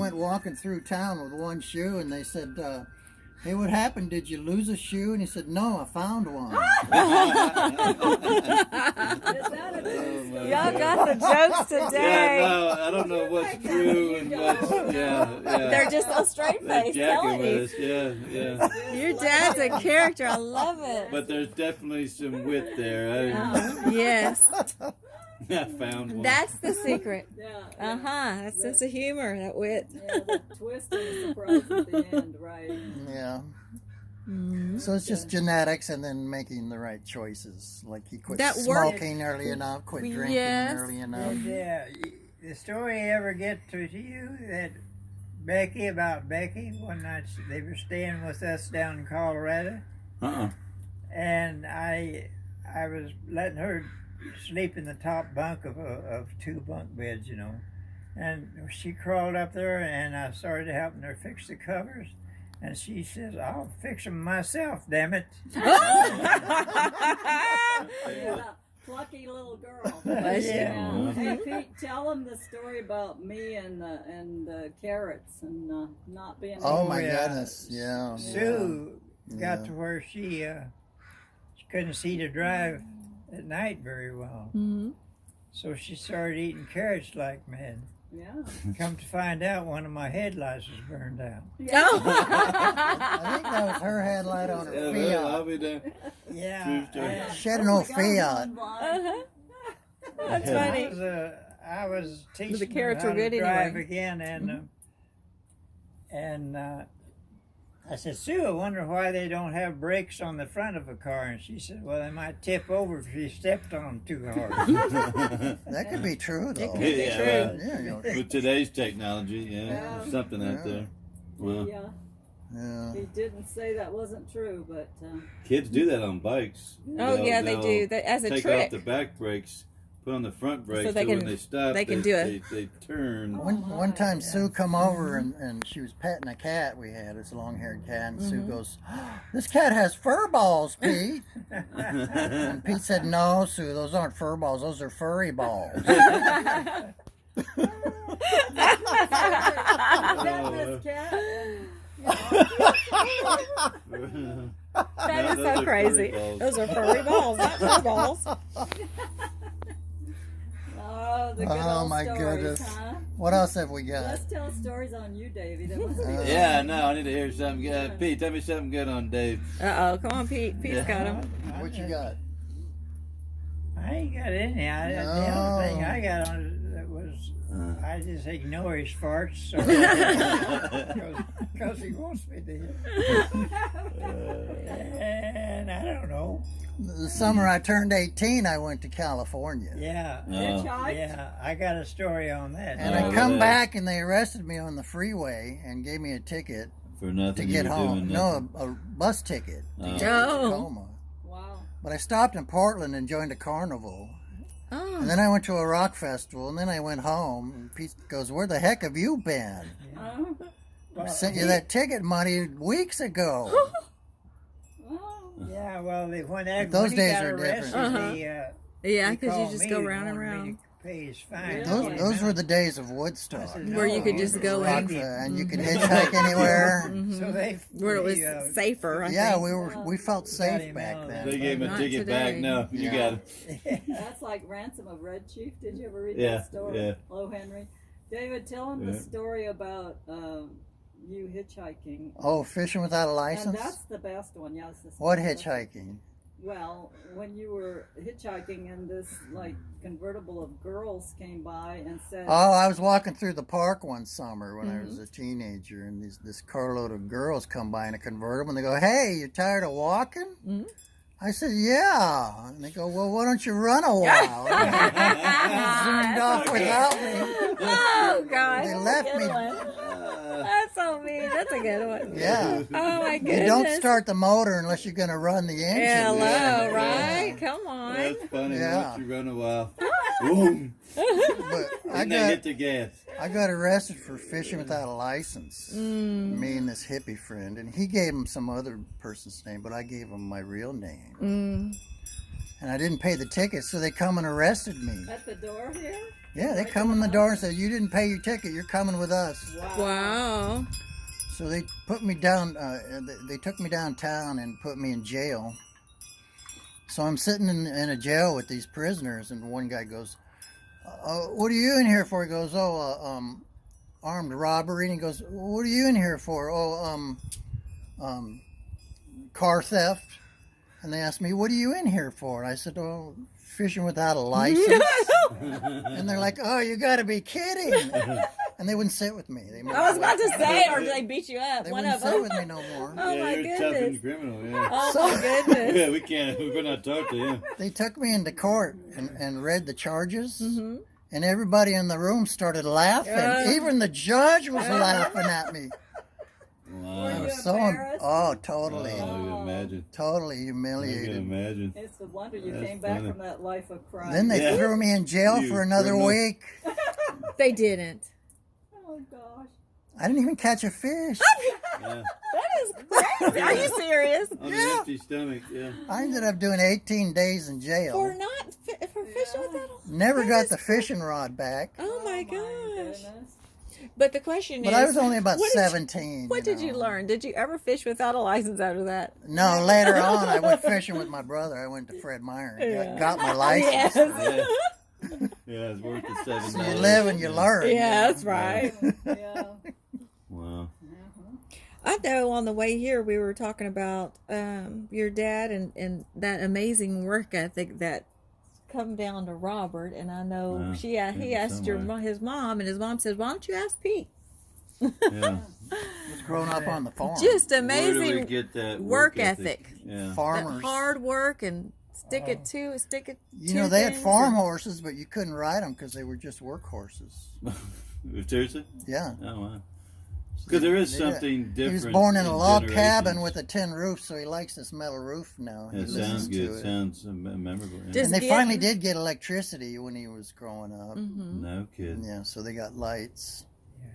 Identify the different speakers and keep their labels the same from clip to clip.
Speaker 1: went walking through town with one shoe, and they said, "Hey, what happened? Did you lose a shoe?" And he said, "No, I found one."
Speaker 2: Y'all got the jokes today.
Speaker 3: Yeah, no, I don't know what's true and what's yeah.
Speaker 2: They're just a straight face telling you.
Speaker 3: Was, yeah.
Speaker 2: Your dad's a character. I love it.
Speaker 3: But there's definitely some wit there.
Speaker 2: Yes.
Speaker 3: I found one.
Speaker 2: That's the secret.
Speaker 4: Yeah.
Speaker 2: That sense of humor, that wit.
Speaker 4: Yeah, the twist and the surprise at the end, right?
Speaker 1: Yeah.
Speaker 2: Mm-hmm.
Speaker 1: So it's just genetics and then making the right choices. Like he quit
Speaker 2: That worked.
Speaker 1: smoking early enough, quit drinking
Speaker 2: Yes.
Speaker 1: early enough.
Speaker 5: Yeah, the story ever get to you that Becky, about Becky, one night they were staying with us down in Colorado, and I was letting her sleep in the top bunk of two bunk beds, you know, and she crawled up there, and I started helping her fix the covers. And she says, "I'll fix them myself, damn it."
Speaker 4: Yeah, plucky little girl.
Speaker 5: Yeah.
Speaker 4: Hey, Pete, tell them the story about me and the carrots and not being.
Speaker 1: Oh
Speaker 4: able
Speaker 1: my
Speaker 4: to-
Speaker 1: goodness, yeah.
Speaker 5: Sue got
Speaker 1: Yeah.
Speaker 5: to where she couldn't see to drive at night very well.
Speaker 2: Mm-hmm.
Speaker 5: So she started eating carrots like mad.
Speaker 4: Yeah.
Speaker 5: Come to find out, one of my headlights was burned out.
Speaker 1: I think that was her headlight on her
Speaker 3: I'll
Speaker 1: Fiat.
Speaker 3: be there.
Speaker 5: Yeah.
Speaker 3: True story.
Speaker 1: She had an old Fiat.
Speaker 2: That's funny.
Speaker 5: I was teaching
Speaker 2: The carrots
Speaker 5: her how
Speaker 2: were good
Speaker 5: to drive
Speaker 2: anyway.
Speaker 5: again, and I said, "Sue, I wonder why they don't have brakes on the front of a car." And she said, "Well, they might tip over if you stepped on them too hard."
Speaker 1: That could be true, though.
Speaker 2: could be
Speaker 3: Yeah,
Speaker 2: true.
Speaker 3: well,
Speaker 1: Yeah, you know,
Speaker 3: with today's technology,
Speaker 4: Yeah.
Speaker 3: there's something out there. Well,
Speaker 4: Yeah.
Speaker 1: yeah.
Speaker 4: He didn't say that wasn't true, but
Speaker 3: kids do that on bikes.
Speaker 2: Oh, yeah, they
Speaker 3: They'll
Speaker 2: do. As a
Speaker 3: take
Speaker 2: trick.
Speaker 3: off the back brakes, put on the front brakes,
Speaker 2: they
Speaker 3: so when
Speaker 2: can-
Speaker 3: they stop,
Speaker 2: they can do it.
Speaker 3: They turn.
Speaker 1: One time Sue come over and she was petting a cat we had, this long-haired cat, and Sue goes, "This cat has fur balls, Pete." And Pete said, "No, Sue, those aren't fur balls, those are furry balls."
Speaker 4: that this cat.
Speaker 2: That is
Speaker 3: Those
Speaker 2: so
Speaker 3: are
Speaker 2: crazy.
Speaker 3: furry balls.
Speaker 2: Those are furry balls, not fur balls.
Speaker 4: Oh, the good
Speaker 1: Oh,
Speaker 4: old
Speaker 1: my
Speaker 4: stories,
Speaker 1: goodness.
Speaker 4: huh?
Speaker 1: What else have we got?
Speaker 4: Let's tell stories on you, Davey. That must be
Speaker 3: Yeah, no, I need to hear something good. Pete, tell me something good on Dave.
Speaker 2: Uh-oh, come on, Pete. Pete's got him.
Speaker 1: What you got?
Speaker 5: I ain't got any. The only thing I got on that was I just ignore his farts because he wants me to. And I don't know.
Speaker 1: The summer I turned 18, I went to California.
Speaker 5: Yeah.
Speaker 4: Hitchhiked?
Speaker 5: Yeah, I got a story on that.
Speaker 1: And I come back and they arrested me on the freeway and gave me a ticket
Speaker 3: For nothing.
Speaker 1: to
Speaker 3: you
Speaker 1: get
Speaker 3: were
Speaker 1: home.
Speaker 3: doing
Speaker 1: No,
Speaker 3: nothing.
Speaker 1: a bus ticket to get to
Speaker 2: Oh.
Speaker 1: Tacoma.
Speaker 4: Wow.
Speaker 1: But I stopped in Portland and joined a carnival.
Speaker 2: Oh.
Speaker 1: And then I went to a rock festival, and then I went home. And Pete goes, "Where the heck have you been? I sent you that ticket money weeks ago."
Speaker 5: Yeah, well,
Speaker 1: Those
Speaker 5: when he
Speaker 1: days
Speaker 5: got
Speaker 1: are different.
Speaker 5: arrested,
Speaker 2: Yeah,
Speaker 5: he
Speaker 2: because you
Speaker 5: called
Speaker 2: just
Speaker 5: me
Speaker 2: go
Speaker 5: and
Speaker 2: round and
Speaker 5: wanted me
Speaker 2: round.
Speaker 5: to pay his fine.
Speaker 1: Those were the days of Woodstock.
Speaker 5: I said,
Speaker 2: Where you
Speaker 5: "No,
Speaker 2: could just go
Speaker 1: Rock
Speaker 2: in.
Speaker 1: fe- and you could hitchhike anywhere.
Speaker 5: So they,
Speaker 2: Where it was
Speaker 5: they,
Speaker 2: safer, I
Speaker 1: Yeah,
Speaker 2: think.
Speaker 1: we felt safe
Speaker 5: him
Speaker 1: back
Speaker 5: out.
Speaker 3: They
Speaker 1: then.
Speaker 3: gave him a
Speaker 2: Not
Speaker 3: ticket back.
Speaker 2: today.
Speaker 3: No, you
Speaker 1: Yeah.
Speaker 3: got it.
Speaker 4: That's like Ransom of Red Chief. Did you ever read
Speaker 3: Yeah,
Speaker 4: that story?
Speaker 3: yeah.
Speaker 4: Hello, Henry. David, tell him the story about you hitchhiking.
Speaker 1: Oh, fishing without a
Speaker 4: And
Speaker 1: license?
Speaker 4: that's the best one. Yes. This
Speaker 1: What
Speaker 4: one.
Speaker 1: hitchhiking?
Speaker 4: Well, when you were hitchhiking and this like convertible of girls came by and said,
Speaker 1: Oh, I was walking through the park one summer when I was a teenager, and this carload of girls come by in a convertible, and they go, "Hey, you tired of walking?"
Speaker 2: Mhm.
Speaker 1: I said, "Yeah." And they go, "Well, why don't you run a while?" Zoomed off without me.
Speaker 2: Oh, gosh.
Speaker 1: They
Speaker 2: that's a
Speaker 1: left
Speaker 2: good
Speaker 1: me.
Speaker 2: one. That's so mean. That's a good one.
Speaker 1: Yeah.
Speaker 2: Oh, my goodness.
Speaker 1: You don't start the motor unless you're going to run the engine.
Speaker 2: Hello, right? Come on.
Speaker 3: That's funny.
Speaker 1: Yeah.
Speaker 3: Once you run a while, boom,
Speaker 1: But
Speaker 3: and they hit the gas.
Speaker 1: I got arrested for fishing without a license. Me and this hippie friend, and he gave him some other person's name, but I gave him my real name. And I didn't pay the ticket, so they come and arrested me.
Speaker 4: at the door here?
Speaker 1: Yeah, they come in the door and say, "You didn't pay your ticket. You're coming with us."
Speaker 2: Wow.
Speaker 1: So they put me down. They took me downtown and put me in jail. So I'm sitting in a jail with these prisoners, and one guy goes, "What are you in here for?" He goes, armed robbery." And he goes, "What are you in here for?" Car theft. And they asked me, "What are you in here for?" And I said, "Oh, fishing without a license." And they're like, "Oh, you got to be kidding!" And they wouldn't sit with me.
Speaker 2: I was about to say, or did they beat you up?
Speaker 1: They
Speaker 2: One
Speaker 1: wouldn't
Speaker 2: of
Speaker 1: sit
Speaker 2: them.
Speaker 1: with me no more.
Speaker 2: Oh
Speaker 3: yeah,
Speaker 2: my
Speaker 3: you're tough
Speaker 2: goodness.
Speaker 3: and criminal. Yeah.
Speaker 2: Oh my goodness.
Speaker 3: Yeah, we can't. We better not talk to him.
Speaker 1: They took me into court and read the charges.
Speaker 2: Mm-hmm.
Speaker 1: And everybody in the room started laughing. Even the judge was laughing at me.
Speaker 3: Wow.
Speaker 1: I
Speaker 4: you
Speaker 1: was so
Speaker 4: embarrassed?
Speaker 1: totally,
Speaker 3: Oh, I can imagine.
Speaker 1: totally
Speaker 3: I can
Speaker 1: humiliated.
Speaker 3: imagine.
Speaker 4: It's a wonder you
Speaker 3: That's
Speaker 4: came back
Speaker 3: funny.
Speaker 4: from that life of crime.
Speaker 1: Then they
Speaker 3: Yeah.
Speaker 1: threw me in jail
Speaker 3: You
Speaker 1: for another
Speaker 3: criminal.
Speaker 1: week.
Speaker 2: They didn't.
Speaker 4: Oh gosh.
Speaker 1: I didn't even catch a fish.
Speaker 3: Yeah.
Speaker 2: That is crazy. Are you serious?
Speaker 3: On an empty stomach. Yeah.
Speaker 1: I ended up doing 18 days in
Speaker 2: For
Speaker 1: jail.
Speaker 2: not for fishing with that?
Speaker 1: Never
Speaker 2: That
Speaker 1: got
Speaker 2: is
Speaker 1: the fishing rod back.
Speaker 2: Oh my gosh.
Speaker 4: goodness.
Speaker 2: But the question
Speaker 1: But
Speaker 2: is,
Speaker 1: I was only about
Speaker 2: what did you-
Speaker 1: 17.
Speaker 2: What did you
Speaker 1: know.
Speaker 2: learn? Did you ever fish without a license after that?
Speaker 1: No, later on I went fishing with my brother. I went to Fred Meyer and
Speaker 2: Yeah.
Speaker 1: got my license.
Speaker 2: Yes.
Speaker 3: Yeah. Yeah, it's worth the $7.
Speaker 1: So you live and you learn.
Speaker 2: Yeah, that's right.
Speaker 4: Yeah.
Speaker 3: Wow.
Speaker 2: I know on the way here we were talking about your dad and that amazing work ethic that come down to Robert, and I know
Speaker 3: Yeah,
Speaker 2: he
Speaker 3: maybe
Speaker 2: asked
Speaker 3: somewhere.
Speaker 2: his mom, and his mom said, "Why don't you ask Pete?"
Speaker 3: Yeah.
Speaker 1: Was growing up on the farm.
Speaker 2: Just
Speaker 3: Where do we
Speaker 2: amazing
Speaker 3: get that
Speaker 2: work ethic.
Speaker 3: Yeah.
Speaker 2: that
Speaker 1: Farmers.
Speaker 2: hard work and stick it to
Speaker 1: You know, they had
Speaker 2: things
Speaker 1: farm
Speaker 2: and-
Speaker 1: horses, but you couldn't ride them because they were just work horses.
Speaker 3: Seriously?
Speaker 1: Yeah.
Speaker 3: Oh, wow. Because there is
Speaker 1: They-
Speaker 3: something different.
Speaker 1: He was born in a log
Speaker 3: generations.
Speaker 1: cabin with a tin roof, so he likes this metal roof now. He
Speaker 3: It
Speaker 1: listens
Speaker 3: sounds
Speaker 1: to
Speaker 3: good.
Speaker 1: it.
Speaker 3: Sounds memorable. Yeah.
Speaker 2: Just
Speaker 1: And they
Speaker 2: getting-
Speaker 1: finally did get electricity when he was growing up.
Speaker 2: Mhm.
Speaker 3: No kidding.
Speaker 1: Yeah, so they got lights.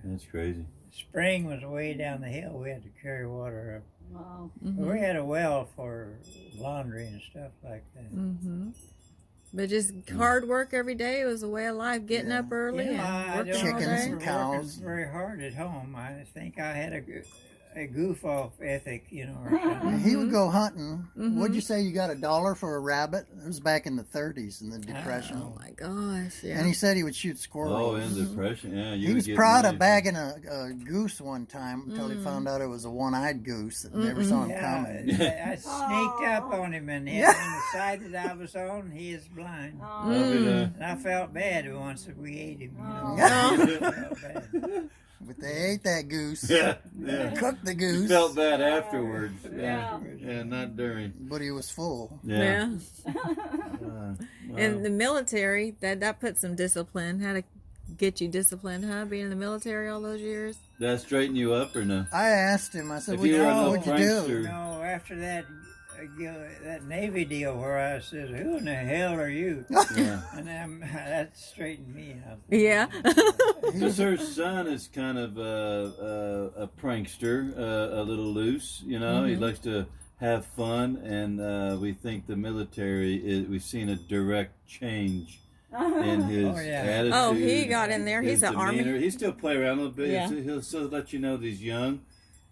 Speaker 3: That's crazy.
Speaker 5: Spring was way down the hill. We had to carry water up.
Speaker 4: Wow.
Speaker 2: Mhm.
Speaker 5: We had a well for laundry and stuff like that.
Speaker 2: Mhm. But just hard work every day was a way of life. Getting
Speaker 1: Yeah.
Speaker 2: up early
Speaker 5: You know,
Speaker 2: and
Speaker 5: I
Speaker 2: working
Speaker 5: don't
Speaker 2: all
Speaker 1: Chickens
Speaker 2: day.
Speaker 1: and
Speaker 5: remember
Speaker 1: cows.
Speaker 5: working very hard at home. I think I had a goof off ethic, you know, or something.
Speaker 1: He would go hunting.
Speaker 2: Mhm.
Speaker 1: What'd you say? You got $1 for a rabbit? It was back in the 30s in the Depression.
Speaker 2: Oh my gosh! Yeah.
Speaker 1: And he said he would shoot
Speaker 3: Oh,
Speaker 1: squirrels.
Speaker 3: in depression. Yeah, you
Speaker 1: He
Speaker 3: would
Speaker 1: was
Speaker 3: get
Speaker 1: proud
Speaker 3: money.
Speaker 1: of bagging a goose one time until he found out it was a one-eyed goose that never saw him coming.
Speaker 5: Yeah, I sneaked up on him and hit him in the side that I was on. He is blind.
Speaker 3: Love it,
Speaker 5: And I felt bad once that we ate him. You know?
Speaker 1: Oh.
Speaker 5: I felt bad.
Speaker 1: But they ate that goose.
Speaker 3: Yeah, yeah.
Speaker 1: Cooked the
Speaker 3: You
Speaker 1: goose.
Speaker 3: felt bad afterwards.
Speaker 4: Yeah.
Speaker 3: Yeah, not during.
Speaker 1: But he was full.
Speaker 3: Yeah.
Speaker 2: Yeah.
Speaker 3: Wow.
Speaker 2: In the military, that put some discipline. How to get you disciplined, huh? Being in the military all those years.
Speaker 3: Did that straighten you up or no?
Speaker 1: I asked him, I said,
Speaker 3: If
Speaker 1: "What
Speaker 3: you were a
Speaker 1: what'd you
Speaker 3: little
Speaker 1: do?"
Speaker 3: prankster-
Speaker 5: No, after that, that Navy deal where I said, "Who in the hell are you?"
Speaker 3: Yeah.
Speaker 5: And that straightened me out.
Speaker 2: Yeah.
Speaker 3: Because her son is kind of a prankster, a little loose. You know, he likes to have fun, and we think the military we've seen a direct change in his
Speaker 5: Oh, yeah.
Speaker 3: attitude.
Speaker 2: Oh, he got in there.
Speaker 3: his
Speaker 2: He's an army.
Speaker 3: demeanor. He still play around a little bit.
Speaker 2: Yeah.
Speaker 3: He'll still let you know that he's young,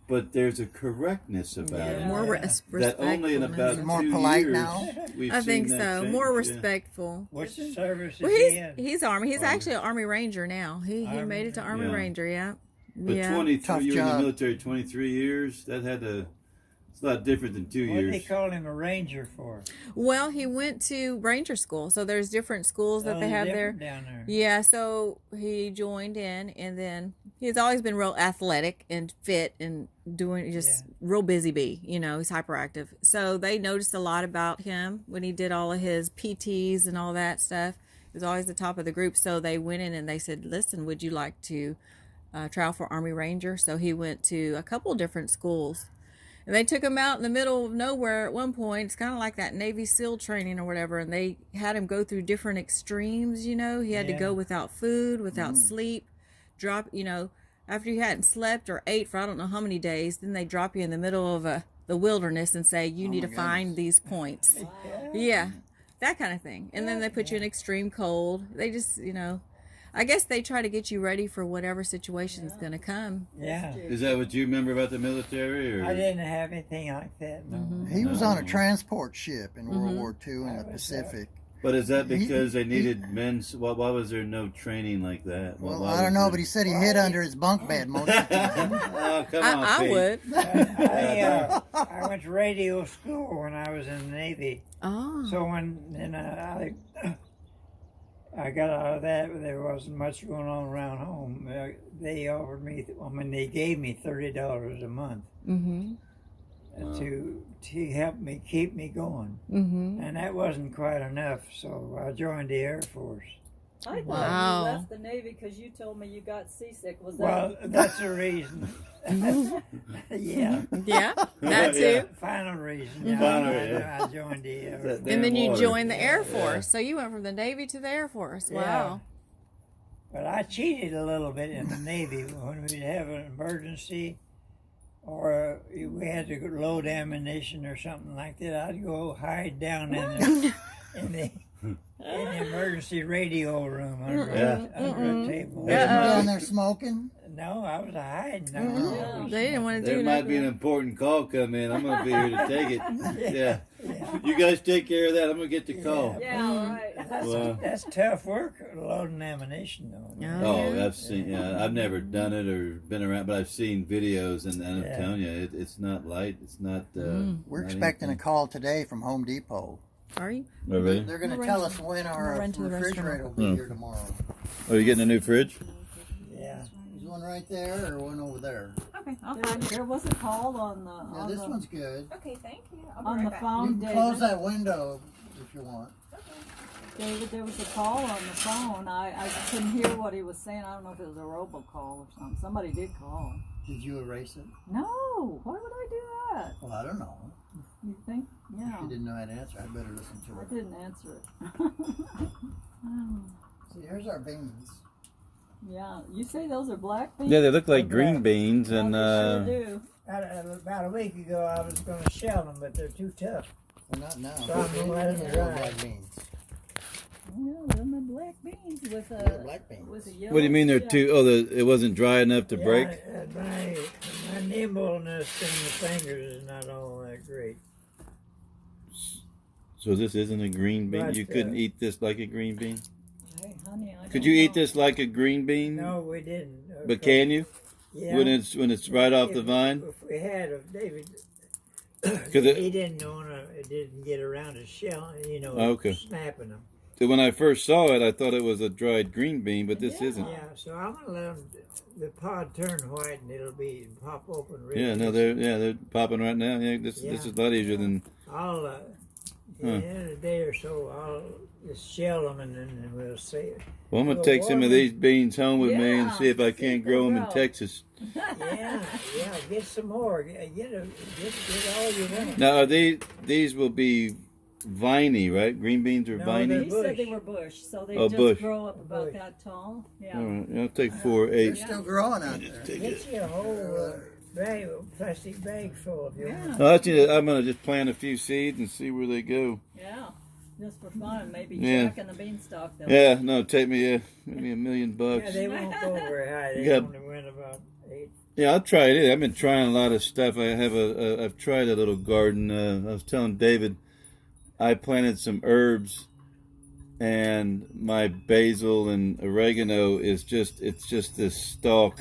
Speaker 3: but there's a correctness about
Speaker 2: Yeah,
Speaker 3: it.
Speaker 2: more
Speaker 3: That only in about
Speaker 1: More
Speaker 3: 2
Speaker 1: polite
Speaker 3: years
Speaker 1: now?
Speaker 3: we've
Speaker 2: I think
Speaker 3: seen that
Speaker 2: so.
Speaker 3: change.
Speaker 2: More
Speaker 3: Yeah.
Speaker 2: respectful.
Speaker 5: What service is
Speaker 2: Well,
Speaker 5: he in?
Speaker 2: he's Army. He's
Speaker 3: Army.
Speaker 2: actually an Army Ranger now. He
Speaker 5: Army
Speaker 2: made it to Army
Speaker 3: Yeah.
Speaker 2: Ranger. Yeah.
Speaker 3: But
Speaker 2: Yeah.
Speaker 3: 23,
Speaker 1: Tough
Speaker 3: you were in the
Speaker 1: job.
Speaker 3: military 23 years. That had to. It's a lot different than 2
Speaker 5: What did they
Speaker 3: years.
Speaker 5: call him a ranger for?
Speaker 2: Well, he went to Ranger School, so there's different schools that
Speaker 5: Oh,
Speaker 2: they have there.
Speaker 5: different down there.
Speaker 2: Yeah, so he joined in, and then he's always been real athletic and fit and doing just real busy bee. You know, he's hyperactive. So they noticed a lot about him when he did all of his PTs and all that stuff. He was always the top of the group. So they went in and they said, "Listen, would you like to try out for Army Ranger?" So he went to a couple different schools. And they took him out in the middle of nowhere at one point. It's kind of like that Navy SEAL training or whatever. And they had him go through different extremes, you know. He had to
Speaker 5: Yeah.
Speaker 2: go without food, without sleep, drop, you know, after you hadn't slept or ate for I don't know how many days, then they drop you in the middle of the wilderness and say, you need to
Speaker 1: my
Speaker 2: find these points. Yeah, that kind of thing. And then they put you in extreme cold. They just, you know, I guess they try to get you ready for whatever situation's going to come.
Speaker 5: Yeah.
Speaker 3: Is that what you remember about the military? Or
Speaker 5: I didn't have anything like that. No.
Speaker 1: He was on a
Speaker 3: No.
Speaker 1: transport ship in World
Speaker 2: Mhm.
Speaker 1: War II in the
Speaker 5: I was,
Speaker 1: Pacific.
Speaker 3: But is that because they needed men? Why was there no training like that?
Speaker 1: Well,
Speaker 3: Why
Speaker 1: I don't
Speaker 3: was
Speaker 1: know,
Speaker 3: there-
Speaker 1: but he said he hid under his bunk bed most of the time.
Speaker 3: Oh, come on,
Speaker 2: I
Speaker 3: Pete.
Speaker 2: would.
Speaker 5: I went to radio school when I was in the Navy.
Speaker 2: Oh.
Speaker 5: So I got out of that, there wasn't much going on around home. They offered me, they gave me $30 a month
Speaker 2: Mm-hmm.
Speaker 5: to help me keep me going,
Speaker 2: Mm-hmm.
Speaker 5: and that wasn't quite enough. So I joined the Air Force.
Speaker 4: I thought
Speaker 2: Wow.
Speaker 4: you left the Navy because you told me you got seasick. Was that?
Speaker 5: Well, that's the reason. Yeah,
Speaker 2: Yeah, that too.
Speaker 3: Yeah.
Speaker 5: final reason.
Speaker 3: Final,
Speaker 5: I
Speaker 3: yeah.
Speaker 5: joined the Air
Speaker 3: That
Speaker 5: Force.
Speaker 3: damn
Speaker 2: And then you
Speaker 3: water.
Speaker 2: joined the Air
Speaker 5: Yeah.
Speaker 2: Force. So you went from the Navy to the Air Force.
Speaker 5: Yeah.
Speaker 2: Wow.
Speaker 5: But I cheated a little bit in the Navy when we'd have an emergency or we had to load ammunition or something like that. I'd go hide down in the emergency radio room under,
Speaker 3: Yeah.
Speaker 5: under a table.
Speaker 1: You down there smoking?
Speaker 5: No, I was hiding.
Speaker 1: Oh.
Speaker 2: They didn't want to
Speaker 3: There
Speaker 2: do
Speaker 3: might be an
Speaker 2: nothing.
Speaker 3: important call come in. I'm going to be here to take it. Yeah.
Speaker 5: Yeah.
Speaker 3: You guys take care of that. I'm going to get the call.
Speaker 4: yeah, right.
Speaker 3: Well,
Speaker 5: That's tough work, loading ammunition, though.
Speaker 2: Yeah.
Speaker 3: oh, I've seen. Yeah, I've never done it or been around, but I've seen videos, and I'm
Speaker 5: Yeah.
Speaker 3: telling you, it's not light. It's not.
Speaker 1: We're
Speaker 3: not
Speaker 1: expecting a
Speaker 3: anything.
Speaker 1: call today from Home Depot.
Speaker 2: Are you?
Speaker 3: Oh, really?
Speaker 1: They're going to
Speaker 2: We'll
Speaker 1: tell
Speaker 2: run
Speaker 1: us when
Speaker 2: we'll
Speaker 1: our
Speaker 2: run to the
Speaker 1: refrigerator will
Speaker 2: restaurant.
Speaker 1: be here tomorrow.
Speaker 3: Oh, you getting a new fridge?
Speaker 5: Yeah.
Speaker 1: Is one right there or one over there?
Speaker 2: Okay, I'll
Speaker 4: There was a call on the
Speaker 1: Yeah,
Speaker 4: on
Speaker 1: this
Speaker 4: the,
Speaker 1: one's good.
Speaker 2: Okay, thank you.
Speaker 4: on the
Speaker 1: You
Speaker 4: phone,
Speaker 1: can close
Speaker 4: David.
Speaker 1: that window if you want.
Speaker 4: David, there was a call on the phone. I couldn't hear what he was saying. I don't know if it was a robocall or something. Somebody did call.
Speaker 1: Did you erase it?
Speaker 4: No, why would I do that?
Speaker 1: Well, I don't know.
Speaker 4: You think? Yeah,
Speaker 1: If you didn't know how to answer, I better listen to
Speaker 4: I
Speaker 1: it.
Speaker 4: didn't answer it.
Speaker 1: See, here's our beans.
Speaker 4: Yeah, you say those are black beans?
Speaker 3: Yeah, they look like
Speaker 5: Okay.
Speaker 3: green beans,
Speaker 4: Yeah,
Speaker 3: and
Speaker 4: they sure do.
Speaker 5: About a week ago, I was going to shell them, but they're too tough.
Speaker 1: Well, not now.
Speaker 5: So I'm gonna let 'em
Speaker 1: They're
Speaker 5: dry.
Speaker 1: black beans.
Speaker 4: Yeah, them are black beans with
Speaker 1: They're
Speaker 4: a
Speaker 1: black beans.
Speaker 4: with a yellow.
Speaker 3: what do you mean they're
Speaker 4: shell.
Speaker 3: too? Oh, it wasn't dry enough to
Speaker 5: Yeah,
Speaker 3: break.
Speaker 5: My nimbleness in the fingers is not all that great.
Speaker 3: So this isn't a green bean.
Speaker 5: But,
Speaker 3: You couldn't eat this like a green bean.
Speaker 4: Hey, honey, I
Speaker 3: Could
Speaker 4: don't
Speaker 3: you eat
Speaker 4: know.
Speaker 3: this like a green bean?
Speaker 5: No, we didn't.
Speaker 3: But can you?
Speaker 5: Yeah.
Speaker 3: When it's right off the
Speaker 5: If-
Speaker 3: vine?
Speaker 5: If we had, David,
Speaker 3: 'Cause it-
Speaker 5: he didn't know, it didn't get around to shell,
Speaker 3: Okay.
Speaker 5: snapping them.
Speaker 3: So when I first saw it, I thought it was a dried green bean, but this
Speaker 4: Yeah.
Speaker 3: isn't.
Speaker 5: Yeah, so I'm gonna let them, the pod turn white and it'll be pop open. Really
Speaker 3: Yeah, no, they're popping right now. Yeah, this
Speaker 5: Yeah.
Speaker 3: is a lot easier than.
Speaker 5: I'll in a day or so I'll just shell them and then we'll see.
Speaker 3: Well, I'm gonna
Speaker 5: Well,
Speaker 3: take some of
Speaker 5: Warren-
Speaker 3: these beans home with me and
Speaker 4: Yeah,
Speaker 3: see if I
Speaker 4: see
Speaker 3: can't
Speaker 4: if they
Speaker 3: grow them in
Speaker 4: grow.
Speaker 3: Texas.
Speaker 5: Yeah, get some more. Get all you want.
Speaker 3: Now, are these will be viney, right? Green beans are
Speaker 5: No,
Speaker 3: viney.
Speaker 4: He said they
Speaker 5: bush.
Speaker 4: were bush, so they
Speaker 3: Oh,
Speaker 4: just
Speaker 3: bush.
Speaker 4: grow up about
Speaker 5: Bush.
Speaker 4: that tall. Yeah.
Speaker 3: All right, I'll take 4
Speaker 1: They're
Speaker 3: 8.
Speaker 1: still growing out there.
Speaker 3: Take
Speaker 5: Get
Speaker 3: it.
Speaker 5: you a whole plastic bag full if you
Speaker 4: Yeah.
Speaker 5: want.
Speaker 3: No, I'm gonna just plant a few seeds and see where they go.
Speaker 4: Yeah, just for fun. Maybe
Speaker 3: Yeah.
Speaker 4: Jack and the Beanstalk. They'll
Speaker 3: Yeah, no, take me maybe $1 million.
Speaker 5: Yeah, they won't go very high. They
Speaker 3: Yeah.
Speaker 5: only went about 8.
Speaker 3: Yeah, I'll try it. I've been trying a lot of stuff. I've tried a little garden. I was telling David, I planted some herbs, and my basil and oregano it's just this stalk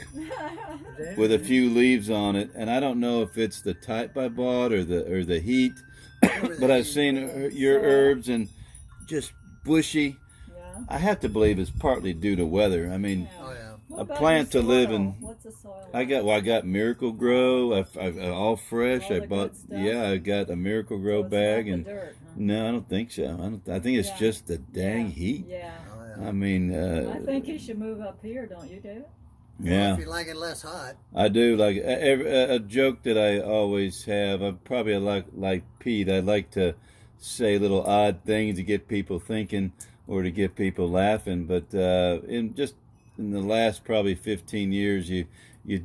Speaker 3: with a few leaves on it, and I don't know if it's the type I bought or the heat, but I've seen your herbs and just bushy.
Speaker 4: Yeah.
Speaker 3: I have to believe it's partly due to weather. I mean,
Speaker 1: Oh, yeah.
Speaker 4: What
Speaker 3: A
Speaker 4: about
Speaker 3: plant
Speaker 4: the
Speaker 3: to live
Speaker 4: soil?
Speaker 3: in.
Speaker 4: What's the soil?
Speaker 3: I got Miracle Grow. I all fresh.
Speaker 4: All
Speaker 3: I
Speaker 4: the
Speaker 3: bought
Speaker 4: good stuff?
Speaker 3: I got a Miracle Grow
Speaker 4: So it's
Speaker 3: bag,
Speaker 4: not the
Speaker 3: and
Speaker 4: dirt, huh?
Speaker 3: no, I don't think so. I think it's
Speaker 4: Yeah.
Speaker 3: just the dang
Speaker 4: Yeah.
Speaker 3: heat.
Speaker 4: Yeah.
Speaker 1: Oh, yeah.
Speaker 3: I mean,
Speaker 4: I think he should move up here, don't you, David?
Speaker 3: yeah,
Speaker 1: If you like it less hot.
Speaker 3: I do. Like a joke that I always have. I probably like Pete. I like to say little odd things to get people thinking or to get people laughing. But in the last probably 15 years, you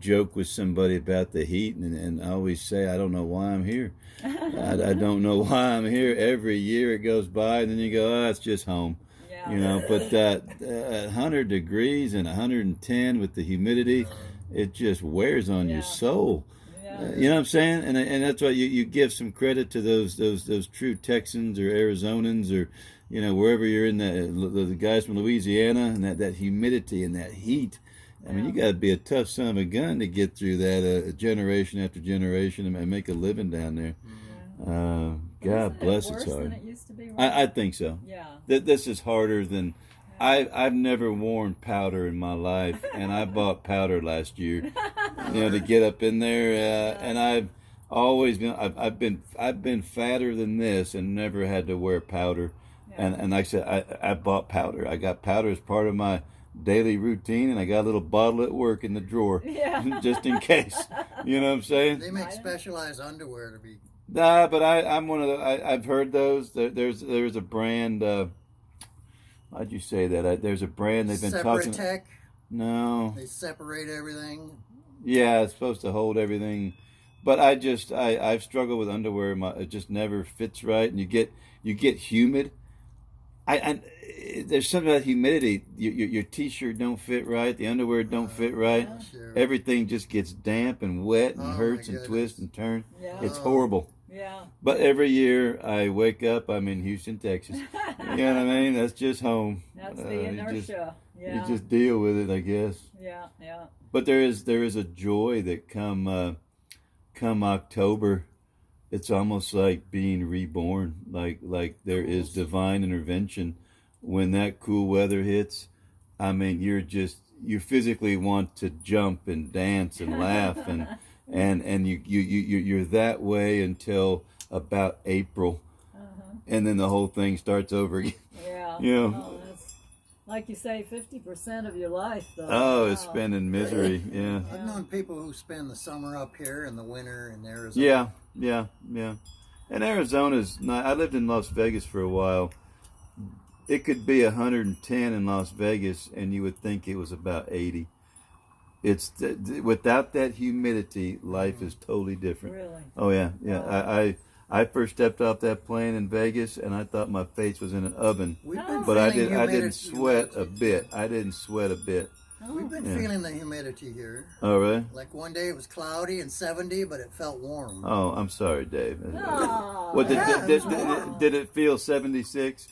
Speaker 3: joke with somebody about the heat, and I always say I don't know why I'm here. I don't know why I'm here. Every year it goes by, and then you go, oh, it's just home.
Speaker 4: Yeah.
Speaker 3: You know, but 100 degrees and 110 with the humidity, it just wears on your soul.
Speaker 4: Yeah.
Speaker 3: You know what I'm saying? And that's why you give some credit to those true Texans or Arizonans or, you know, wherever you're in the guys from Louisiana, and that humidity and that heat. I mean, you got to be a tough son of a gun to get through that generation after generation and make a living down there. God bless, it's
Speaker 4: worse
Speaker 3: hard.
Speaker 4: than it used to be, right?
Speaker 3: I think so.
Speaker 4: Yeah.
Speaker 3: This is harder than I've never worn powder in my life, and I bought powder last year, you know, to get up in there. And I've always been I've been fatter than this and never had to wear powder. And like I said, I bought powder. I got powder as part of my daily routine, and I got a little bottle at work in the drawer, just in case. You know what I'm saying?
Speaker 1: They make specialized underwear to be.
Speaker 3: Nah, but I'm one of the. I've heard those. There's a brand. How'd you say that? There's a brand they've been talking.
Speaker 1: Tech.
Speaker 3: No.
Speaker 1: They separate everything.
Speaker 3: Yeah, it's supposed to hold everything, but I've struggled with underwear. It just never fits right, and you get humid. There's something about humidity. Your t-shirt don't fit right. The underwear don't fit right.
Speaker 1: Sure.
Speaker 3: Everything just gets damp and wet and
Speaker 1: Oh,
Speaker 3: hurts
Speaker 1: my
Speaker 3: and twists and turns.
Speaker 4: Yeah.
Speaker 3: It's horrible.
Speaker 4: Yeah.
Speaker 3: But every year I wake up, I'm in Houston, Texas. You know what I mean? That's just home.
Speaker 4: That's the inertia.
Speaker 3: You just deal with it, I guess.
Speaker 4: Yeah. Yeah.
Speaker 3: But there is a joy that come October, it's almost like being reborn. Like there is divine intervention when that cool weather hits. I mean, you physically want to jump and dance and laugh and you're that way until about April, and then the whole thing starts over again.
Speaker 4: Yeah.
Speaker 3: You know.
Speaker 4: Oh, that's, like you say, 50% of your life, though.
Speaker 3: Oh, it's
Speaker 4: Wow.
Speaker 3: spent in misery. Yeah.
Speaker 1: I've known people who spend the summer up here and the winter in Arizona.
Speaker 3: Yeah. And Arizona's not. I lived in Las Vegas for a while. It could be 110 in Las Vegas, and you would think it was about 80. It's without that humidity, life is totally different.
Speaker 4: Really?
Speaker 3: Oh yeah. I first stepped off that plane in Vegas, and I thought my face was in an oven.
Speaker 1: We've been
Speaker 3: But I
Speaker 1: feeling
Speaker 3: didn't
Speaker 1: humidity-
Speaker 3: sweat a bit. I didn't sweat a bit.
Speaker 1: We've been feeling the humidity here.
Speaker 3: Oh really?
Speaker 1: Like one day it was cloudy and 70, but it felt warm.
Speaker 3: Oh, I'm sorry, Dave.
Speaker 4: Oh,
Speaker 3: What did it feel 76?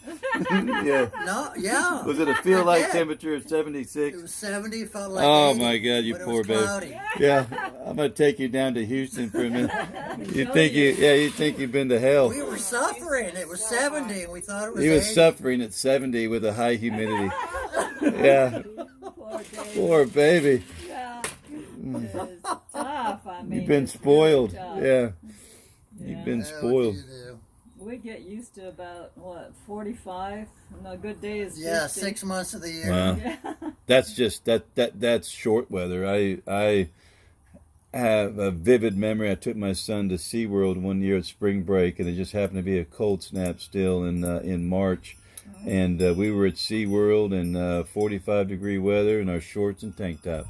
Speaker 3: Yeah.
Speaker 1: No, yeah.
Speaker 3: Was it a feel like
Speaker 1: Yeah.
Speaker 3: temperature of 76?
Speaker 1: It was 70, felt like
Speaker 3: Oh
Speaker 1: 80,
Speaker 3: my God, you
Speaker 1: but it
Speaker 3: poor
Speaker 1: was
Speaker 3: babe.
Speaker 1: cloudy.
Speaker 3: Yeah, I'm gonna take you down to Houston for a minute. You think you've been to hell?
Speaker 1: We were suffering. It was 70, and we thought it was
Speaker 3: He was
Speaker 1: 80.
Speaker 3: suffering at 70 with a high humidity. Yeah,
Speaker 4: poor Dave.
Speaker 3: poor baby.
Speaker 4: Yeah. It's tough. I mean,
Speaker 3: You've been
Speaker 4: it's really
Speaker 3: spoiled.
Speaker 4: tough.
Speaker 3: Yeah,
Speaker 4: Yeah.
Speaker 3: you've been
Speaker 1: Yeah, what
Speaker 3: spoiled.
Speaker 1: do you do?
Speaker 4: We get used to about, 45? And a good day is 50.
Speaker 1: Yeah, 6 months of the year.
Speaker 3: Wow.
Speaker 4: Yeah.
Speaker 3: That's just that's short weather. I have a vivid memory. I took my son to SeaWorld one year at spring break, and it just happened to be a cold snap still in March. And we were at SeaWorld in 45-degree weather in our shorts and tank top.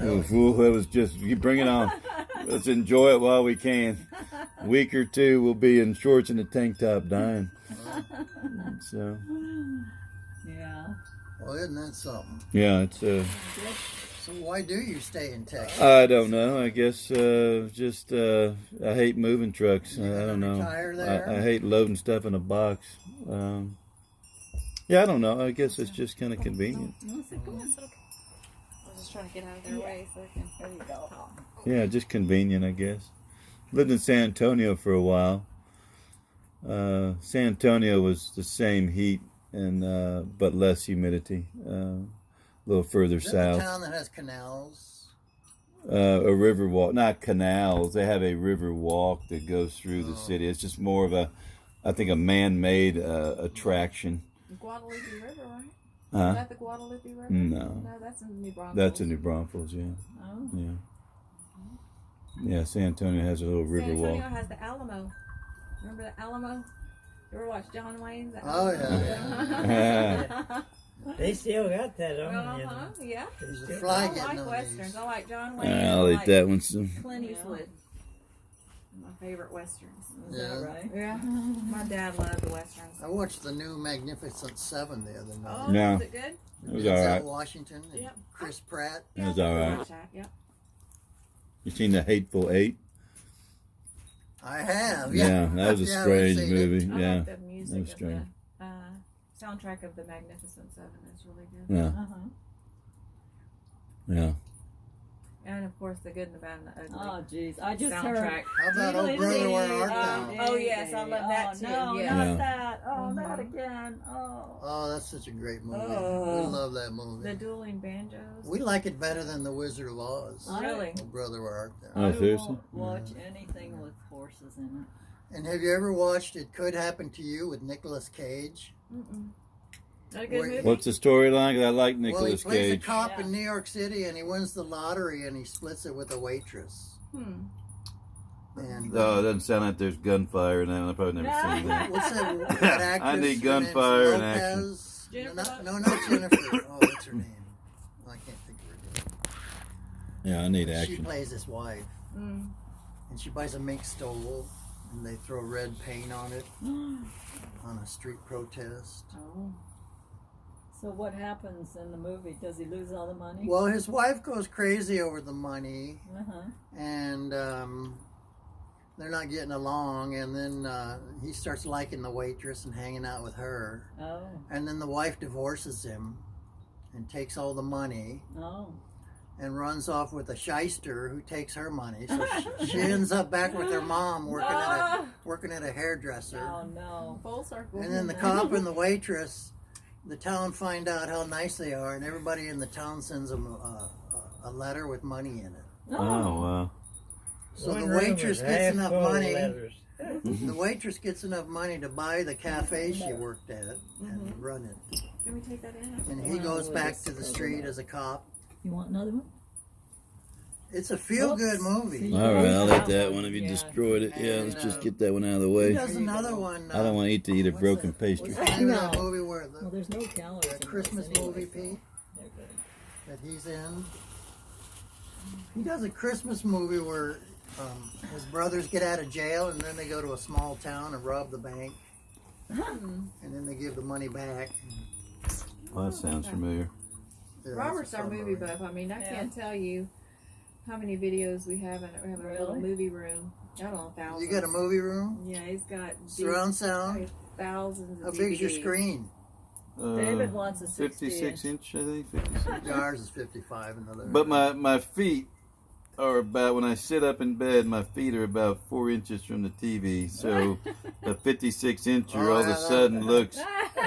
Speaker 3: It was just, you bring it on. Let's enjoy it while we can. Week or two, we'll be in shorts and a tank top dying. So,
Speaker 4: Yeah.
Speaker 1: Well, isn't that something?
Speaker 3: yeah, it's
Speaker 1: So why do you stay in Texas?
Speaker 3: I don't know. I guess just I hate moving trucks. I don't know.
Speaker 1: retire there?
Speaker 3: I hate loading stuff in a box. Yeah, I don't know. I guess it's just kind of convenient.
Speaker 2: I was just trying to get out of their way so they can.
Speaker 4: There you go.
Speaker 3: Yeah, just convenient, I guess. Lived in San Antonio for a while. San Antonio was the same heat and but less humidity. A little further
Speaker 1: Is that
Speaker 3: south.
Speaker 1: the town that has canals?
Speaker 3: A river walk, not canals. They have a river walk that goes through the city. It's just more of I think a man-made attraction.
Speaker 2: Guadalupe River, right?
Speaker 3: Huh?
Speaker 2: Is that the Guadalupe River?
Speaker 3: No.
Speaker 2: No, that's in New Braunfels.
Speaker 3: That's in New Braunfels, yeah.
Speaker 4: Oh.
Speaker 3: Yeah. Yeah, San Antonio has a little river
Speaker 2: San Antonio
Speaker 3: walk.
Speaker 2: has the Alamo. Remember the Alamo? You ever watch John Wayne's? The
Speaker 1: Oh,
Speaker 2: Alamo?
Speaker 3: Yeah.
Speaker 5: They still got that on. You know.
Speaker 2: Yeah.
Speaker 1: There's
Speaker 5: They
Speaker 1: the
Speaker 5: still-
Speaker 1: fly
Speaker 2: I
Speaker 1: getting
Speaker 2: like
Speaker 1: on
Speaker 2: westerns.
Speaker 1: these.
Speaker 2: I like John Wayne.
Speaker 3: I'll
Speaker 2: I
Speaker 3: eat
Speaker 2: like
Speaker 3: that one soon.
Speaker 2: Clint
Speaker 4: Yeah.
Speaker 2: Eastwood. My favorite westerns.
Speaker 4: Is that right?
Speaker 2: Yeah, my dad loved the westerns.
Speaker 1: I watched the new Magnificent Seven the other night.
Speaker 2: Oh,
Speaker 6: Yeah.
Speaker 2: is it good?
Speaker 6: It was
Speaker 1: Denzel
Speaker 6: all right.
Speaker 1: Washington and
Speaker 2: Yep.
Speaker 1: Chris Pratt.
Speaker 6: It was all right.
Speaker 2: Watch that, yep.
Speaker 6: You seen The Hateful Eight?
Speaker 1: I have.
Speaker 6: Yeah, that was a
Speaker 1: Yeah,
Speaker 6: strange
Speaker 1: we've seen it.
Speaker 6: movie.
Speaker 2: I
Speaker 6: Yeah,
Speaker 2: like the music
Speaker 6: was
Speaker 2: of
Speaker 6: strange.
Speaker 2: the soundtrack of the Magnificent Seven is really good.
Speaker 6: yeah,
Speaker 4: Uh-huh.
Speaker 6: yeah.
Speaker 2: And of course, the good and the bad and the ugly.
Speaker 4: Oh, jeez. I just
Speaker 2: soundtrack.
Speaker 4: heard.
Speaker 1: How about Oh Brother Where Art Thou?
Speaker 2: Oh, yes, I love that too,
Speaker 4: No,
Speaker 2: yeah.
Speaker 6: Yeah.
Speaker 4: not that. Oh,
Speaker 2: Mhm.
Speaker 4: not again. Oh.
Speaker 1: Oh, that's such a great movie.
Speaker 2: Oh.
Speaker 1: We love that movie.
Speaker 2: The dueling banjos.
Speaker 1: We like it better than The Wizard of Oz.
Speaker 2: Really?
Speaker 1: Oh Brother Where Art Thou?
Speaker 6: Oh,
Speaker 4: I
Speaker 6: seriously?
Speaker 4: won't watch anything with horses in
Speaker 1: And have you ever watched It Could Happen to You with Nicolas Cage?
Speaker 2: Mm-mm. Not a good
Speaker 1: Where-
Speaker 2: movie.
Speaker 6: What's the storyline? 'Cause I like
Speaker 1: Well, he
Speaker 6: Nicolas
Speaker 1: plays a
Speaker 6: Cage.
Speaker 1: cop
Speaker 4: Yeah.
Speaker 1: in New York City and he wins the lottery and he splits it with a waitress. And
Speaker 6: Oh, it doesn't sound like there's gunfire in that one. I've probably never seen that.
Speaker 1: what's that actress?
Speaker 6: I need
Speaker 1: Her name's
Speaker 6: gunfire and action.
Speaker 1: Lopez?
Speaker 2: Jennifer
Speaker 1: No, not Jennifer. Oh, what's her name? Oh, I can't think of her name.
Speaker 6: Yeah, I need
Speaker 1: She
Speaker 6: action.
Speaker 1: plays his wife.
Speaker 2: Mm.
Speaker 1: And she buys a mink stole and they throw red paint on it on a street protest.
Speaker 4: Oh. So what happens in the movie? Does he lose all the money?
Speaker 1: Well, his wife goes crazy over the money
Speaker 4: Uh-huh.
Speaker 1: and they're not getting along. And then he starts liking the waitress and hanging out with her.
Speaker 4: Oh.
Speaker 1: And then the wife divorces him and takes all the money
Speaker 4: Oh.
Speaker 1: and runs off with a shyster who takes her money. So she ends up back with her mom working at a hairdresser.
Speaker 4: Oh no.
Speaker 2: Full circle.
Speaker 1: And then the cop and the waitress, the town find out how nice they are, and everybody in the town sends them a letter with money in it.
Speaker 6: Oh, wow.
Speaker 1: So
Speaker 5: One
Speaker 1: the
Speaker 5: room
Speaker 1: waitress
Speaker 5: is
Speaker 1: gets
Speaker 5: half
Speaker 1: enough
Speaker 5: full of
Speaker 1: money.
Speaker 5: letters.
Speaker 1: The waitress gets enough money to buy the cafe she worked at and run it.
Speaker 2: Can we take that in?
Speaker 1: And he goes back to the street as a cop.
Speaker 4: You want another one?
Speaker 1: It's a feel-good movie.
Speaker 6: All right, I'll eat that one if you
Speaker 4: Yeah.
Speaker 6: destroyed it. Yeah, let's
Speaker 1: And,
Speaker 6: just get that one out of the way.
Speaker 1: He does another one.
Speaker 6: I don't want to eat a broken
Speaker 1: What's
Speaker 6: pastry.
Speaker 1: the name of that
Speaker 4: No.
Speaker 1: movie where
Speaker 4: Well,
Speaker 1: the
Speaker 4: there's no calories in
Speaker 1: Christmas
Speaker 4: this anyway,
Speaker 1: movie,
Speaker 4: so
Speaker 1: Pete,
Speaker 4: they're good.
Speaker 1: that he's in? He does a Christmas movie where his brothers get out of jail and then they go to a small town and rob the bank. And then they give the money back.
Speaker 6: Well, that sounds familiar.
Speaker 1: Yeah,
Speaker 2: Robert's
Speaker 1: it's a
Speaker 2: our
Speaker 1: fun
Speaker 2: movie buff. I mean, I can't tell you how many videos we have in a little
Speaker 4: Really?
Speaker 2: movie room. I don't know, thousands.
Speaker 1: You got a movie room?
Speaker 2: Yeah, he's got
Speaker 1: Surround sound?
Speaker 2: thousands
Speaker 1: How
Speaker 2: of
Speaker 1: big's your
Speaker 2: DVDs.
Speaker 1: screen?
Speaker 4: David wants a
Speaker 6: 56 inch, I think. 56.
Speaker 1: Ours is 55 in the living
Speaker 6: But
Speaker 1: room.
Speaker 6: my feet are about, when I sit up in bed, my feet are about 4 inches from the TV. So a 56 incher
Speaker 1: Oh,
Speaker 6: all of
Speaker 1: yeah,
Speaker 6: a sudden
Speaker 1: that-
Speaker 6: looks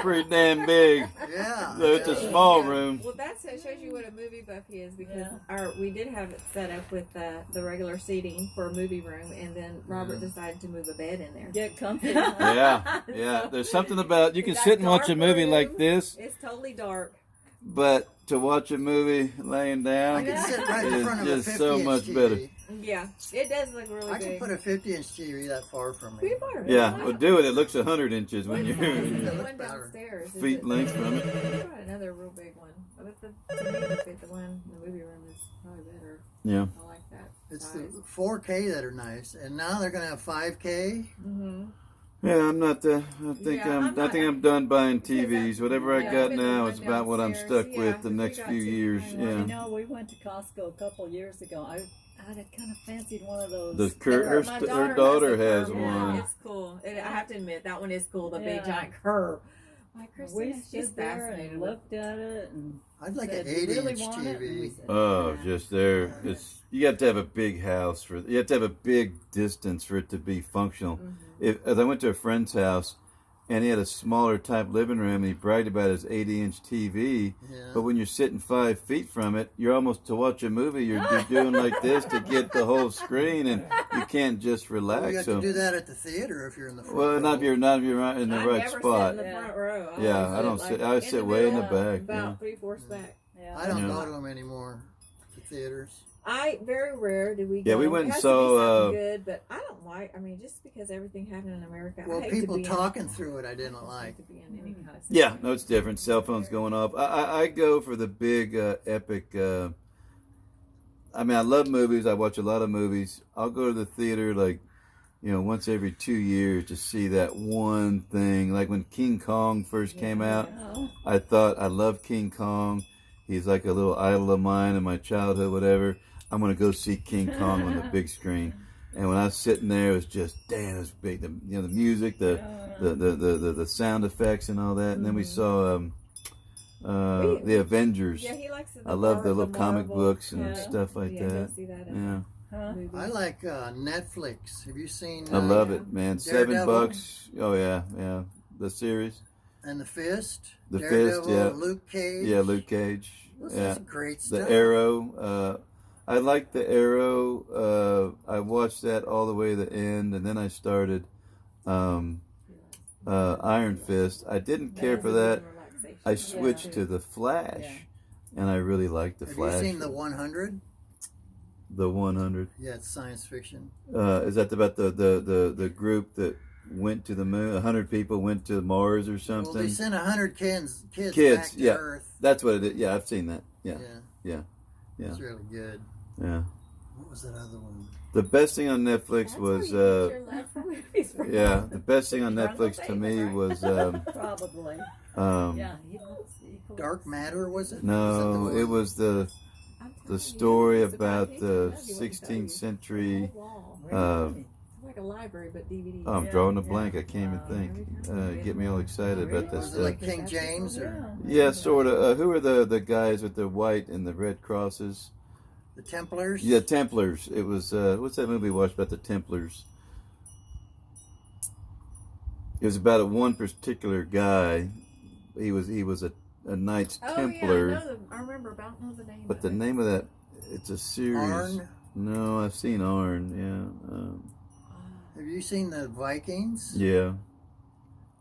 Speaker 6: pretty damn big.
Speaker 1: Yeah.
Speaker 6: So it's a
Speaker 1: yeah.
Speaker 6: small
Speaker 2: Yeah.
Speaker 6: room.
Speaker 2: Well, that shows you what a movie buff he is because
Speaker 4: Yeah.
Speaker 2: we did have it set up with the regular seating for a movie room, and then Robert
Speaker 1: Yeah.
Speaker 2: decided to move a bed in there.
Speaker 4: Get comfy.
Speaker 6: Yeah, yeah.
Speaker 2: So,
Speaker 6: There's something about, you can
Speaker 2: that
Speaker 6: sit and watch a
Speaker 2: dark
Speaker 6: movie
Speaker 2: room,
Speaker 6: like this,
Speaker 2: It's totally dark.
Speaker 6: but to watch a movie laying
Speaker 1: I
Speaker 6: down
Speaker 1: can sit right in
Speaker 6: is
Speaker 1: front of a
Speaker 6: just
Speaker 1: 50
Speaker 6: so
Speaker 1: inch
Speaker 6: much
Speaker 1: TV.
Speaker 6: better.
Speaker 2: Yeah, it does look really
Speaker 1: I can
Speaker 2: big.
Speaker 1: put a 50-inch TV that far from me.
Speaker 2: We bought it.
Speaker 6: Yeah, well, do it. It looks 100 inches when
Speaker 2: What size
Speaker 6: you're
Speaker 2: is the
Speaker 1: It looks
Speaker 2: one
Speaker 1: better.
Speaker 2: downstairs? Is
Speaker 6: feet
Speaker 2: it-
Speaker 6: length from it.
Speaker 2: We bought another real big one. But to me, the one in the movie room is probably better.
Speaker 6: Yeah.
Speaker 2: I like that.
Speaker 1: It's
Speaker 2: size.
Speaker 1: the 4K that are nice, and now they're going to have 5K.
Speaker 2: Mm-hmm.
Speaker 6: Yeah, I'm not. I think
Speaker 2: Yeah,
Speaker 6: I think I'm done buying TVs. Whatever I
Speaker 2: Yeah,
Speaker 6: got
Speaker 2: I've been
Speaker 6: now
Speaker 2: the
Speaker 6: is
Speaker 2: one
Speaker 6: about what I'm
Speaker 2: downstairs.
Speaker 6: stuck
Speaker 2: Yeah,
Speaker 6: with the
Speaker 2: we
Speaker 6: next
Speaker 2: got
Speaker 6: few
Speaker 2: two
Speaker 6: years.
Speaker 2: behind
Speaker 4: Well,
Speaker 6: Yeah.
Speaker 4: you know, we went to Costco a couple years ago. I kind of fancied one of those.
Speaker 6: The her
Speaker 2: My
Speaker 6: daughter
Speaker 2: the
Speaker 6: has
Speaker 2: curve
Speaker 6: one.
Speaker 2: It's cool. I have to admit that one is cool. The big
Speaker 4: Yeah.
Speaker 2: giant curve. Like
Speaker 4: We
Speaker 2: Christina, she's
Speaker 4: stood there
Speaker 2: fascinated
Speaker 4: and
Speaker 2: with.
Speaker 4: looked at it and
Speaker 1: I'd like
Speaker 4: said,
Speaker 1: an
Speaker 4: "Do you
Speaker 1: 80-inch
Speaker 4: really want it?" And we
Speaker 1: TV.
Speaker 4: said,
Speaker 6: Oh,
Speaker 4: "Yeah."
Speaker 6: just there. It's you have to have a big house for. You have to have a big distance for it to be functional.
Speaker 2: Mm-hmm.
Speaker 6: As I went to a friend's house, and he had a smaller type living room, and he bragged about his 80-inch TV.
Speaker 1: Yeah.
Speaker 6: But when you're sitting 5 feet from it, you're almost to watch a movie. You're doing like this to get the whole screen, and you can't just
Speaker 1: Well,
Speaker 6: relax.
Speaker 1: you have
Speaker 6: So,
Speaker 1: to do that at the theater if you're in the front
Speaker 6: well,
Speaker 1: row.
Speaker 6: not if you're right in the
Speaker 2: I
Speaker 6: right
Speaker 2: never
Speaker 6: spot.
Speaker 2: sit in the front row.
Speaker 6: Yeah,
Speaker 2: always
Speaker 6: I don't sit- I sit way in the
Speaker 2: middle,
Speaker 6: back,
Speaker 2: about
Speaker 6: yeah.
Speaker 2: 3/4 back.
Speaker 4: Yeah.
Speaker 1: I don't
Speaker 6: Yeah.
Speaker 1: go to them anymore, the theaters.
Speaker 2: Very rare do we.
Speaker 6: Yeah,
Speaker 2: go.
Speaker 6: we went
Speaker 2: It
Speaker 6: and
Speaker 2: has
Speaker 6: saw,
Speaker 2: to be something good, but I don't like. I mean, just because everything happened in America,
Speaker 1: Well,
Speaker 2: I hate
Speaker 1: people
Speaker 2: to be
Speaker 1: talking
Speaker 2: in,
Speaker 1: through it I didn't
Speaker 2: I
Speaker 1: like.
Speaker 2: hate to be in any kind of
Speaker 6: Yeah, no, it's different. Cell phones going off. I go for the big, epic. I mean, I love movies. I watch a lot of movies. I'll go to the theater like once every 2 years to see that one thing. Like when King Kong first came out, I thought, I love King Kong. He's like a little idol of mine in my childhood, whatever. I'm going to go see King Kong on the big screen. And when I was sitting there, it was just, damn, it was big. The music, the sound effects and all that. And then we saw the Avengers.
Speaker 2: Yeah, he likes
Speaker 6: I love the little comic
Speaker 2: Marvel.
Speaker 6: books and
Speaker 2: Yeah.
Speaker 6: stuff like
Speaker 2: Yeah,
Speaker 6: that.
Speaker 2: I see that.
Speaker 6: Yeah.
Speaker 1: I like Netflix. Have you seen?
Speaker 6: I love it, man.
Speaker 1: Daredevil?
Speaker 6: $7. Oh yeah. The series,
Speaker 1: And the Fist.
Speaker 6: The
Speaker 1: Daredevil,
Speaker 6: Fist, yeah.
Speaker 1: Luke Cage.
Speaker 6: yeah, Luke Cage,
Speaker 1: This
Speaker 6: yeah,
Speaker 1: is great stuff.
Speaker 6: the Arrow. I like the Arrow. I watched that all the way to the end, and then I started Iron Fist. I didn't care for that. I switched to the Flash, and I really liked the
Speaker 1: Have
Speaker 6: Flash.
Speaker 1: you seen the 100?
Speaker 6: The 100?
Speaker 1: Yeah, it's science fiction.
Speaker 6: Is that about the group that went to the moon? 100 people went to Mars or
Speaker 1: Well,
Speaker 6: something?
Speaker 1: they sent 100 kids back to
Speaker 6: yeah.
Speaker 1: Earth.
Speaker 6: That's what it is. Yeah, I've seen that. Yeah.
Speaker 1: Yeah.
Speaker 6: Yeah.
Speaker 1: It's really good.
Speaker 6: Yeah.
Speaker 1: What was that other one?
Speaker 6: The best thing on Netflix was yeah, the best thing on Netflix to me was
Speaker 4: Probably. Yeah.
Speaker 1: Dark Matter, was it?
Speaker 6: no,
Speaker 1: Was that
Speaker 6: it was the story about the 16th century.
Speaker 2: Like a library, but DVD.
Speaker 6: Oh, I'm drawing a blank. I can't even think. Get me all excited about this
Speaker 1: Was it
Speaker 6: stuff.
Speaker 1: like King James or
Speaker 6: Yeah, sort of. Who are the guys with the white and the red crosses?
Speaker 1: the Templars?
Speaker 6: Yeah, Templars. It was what's that movie we watched about the Templars? It was about one particular guy. He was a Knights Templar.
Speaker 2: Yeah, I remember. I don't know the name.
Speaker 6: But the name of that, it's a series.
Speaker 1: Arn?
Speaker 6: No, I've seen Arn. Yeah.
Speaker 1: Have you seen the Vikings?
Speaker 6: Yeah.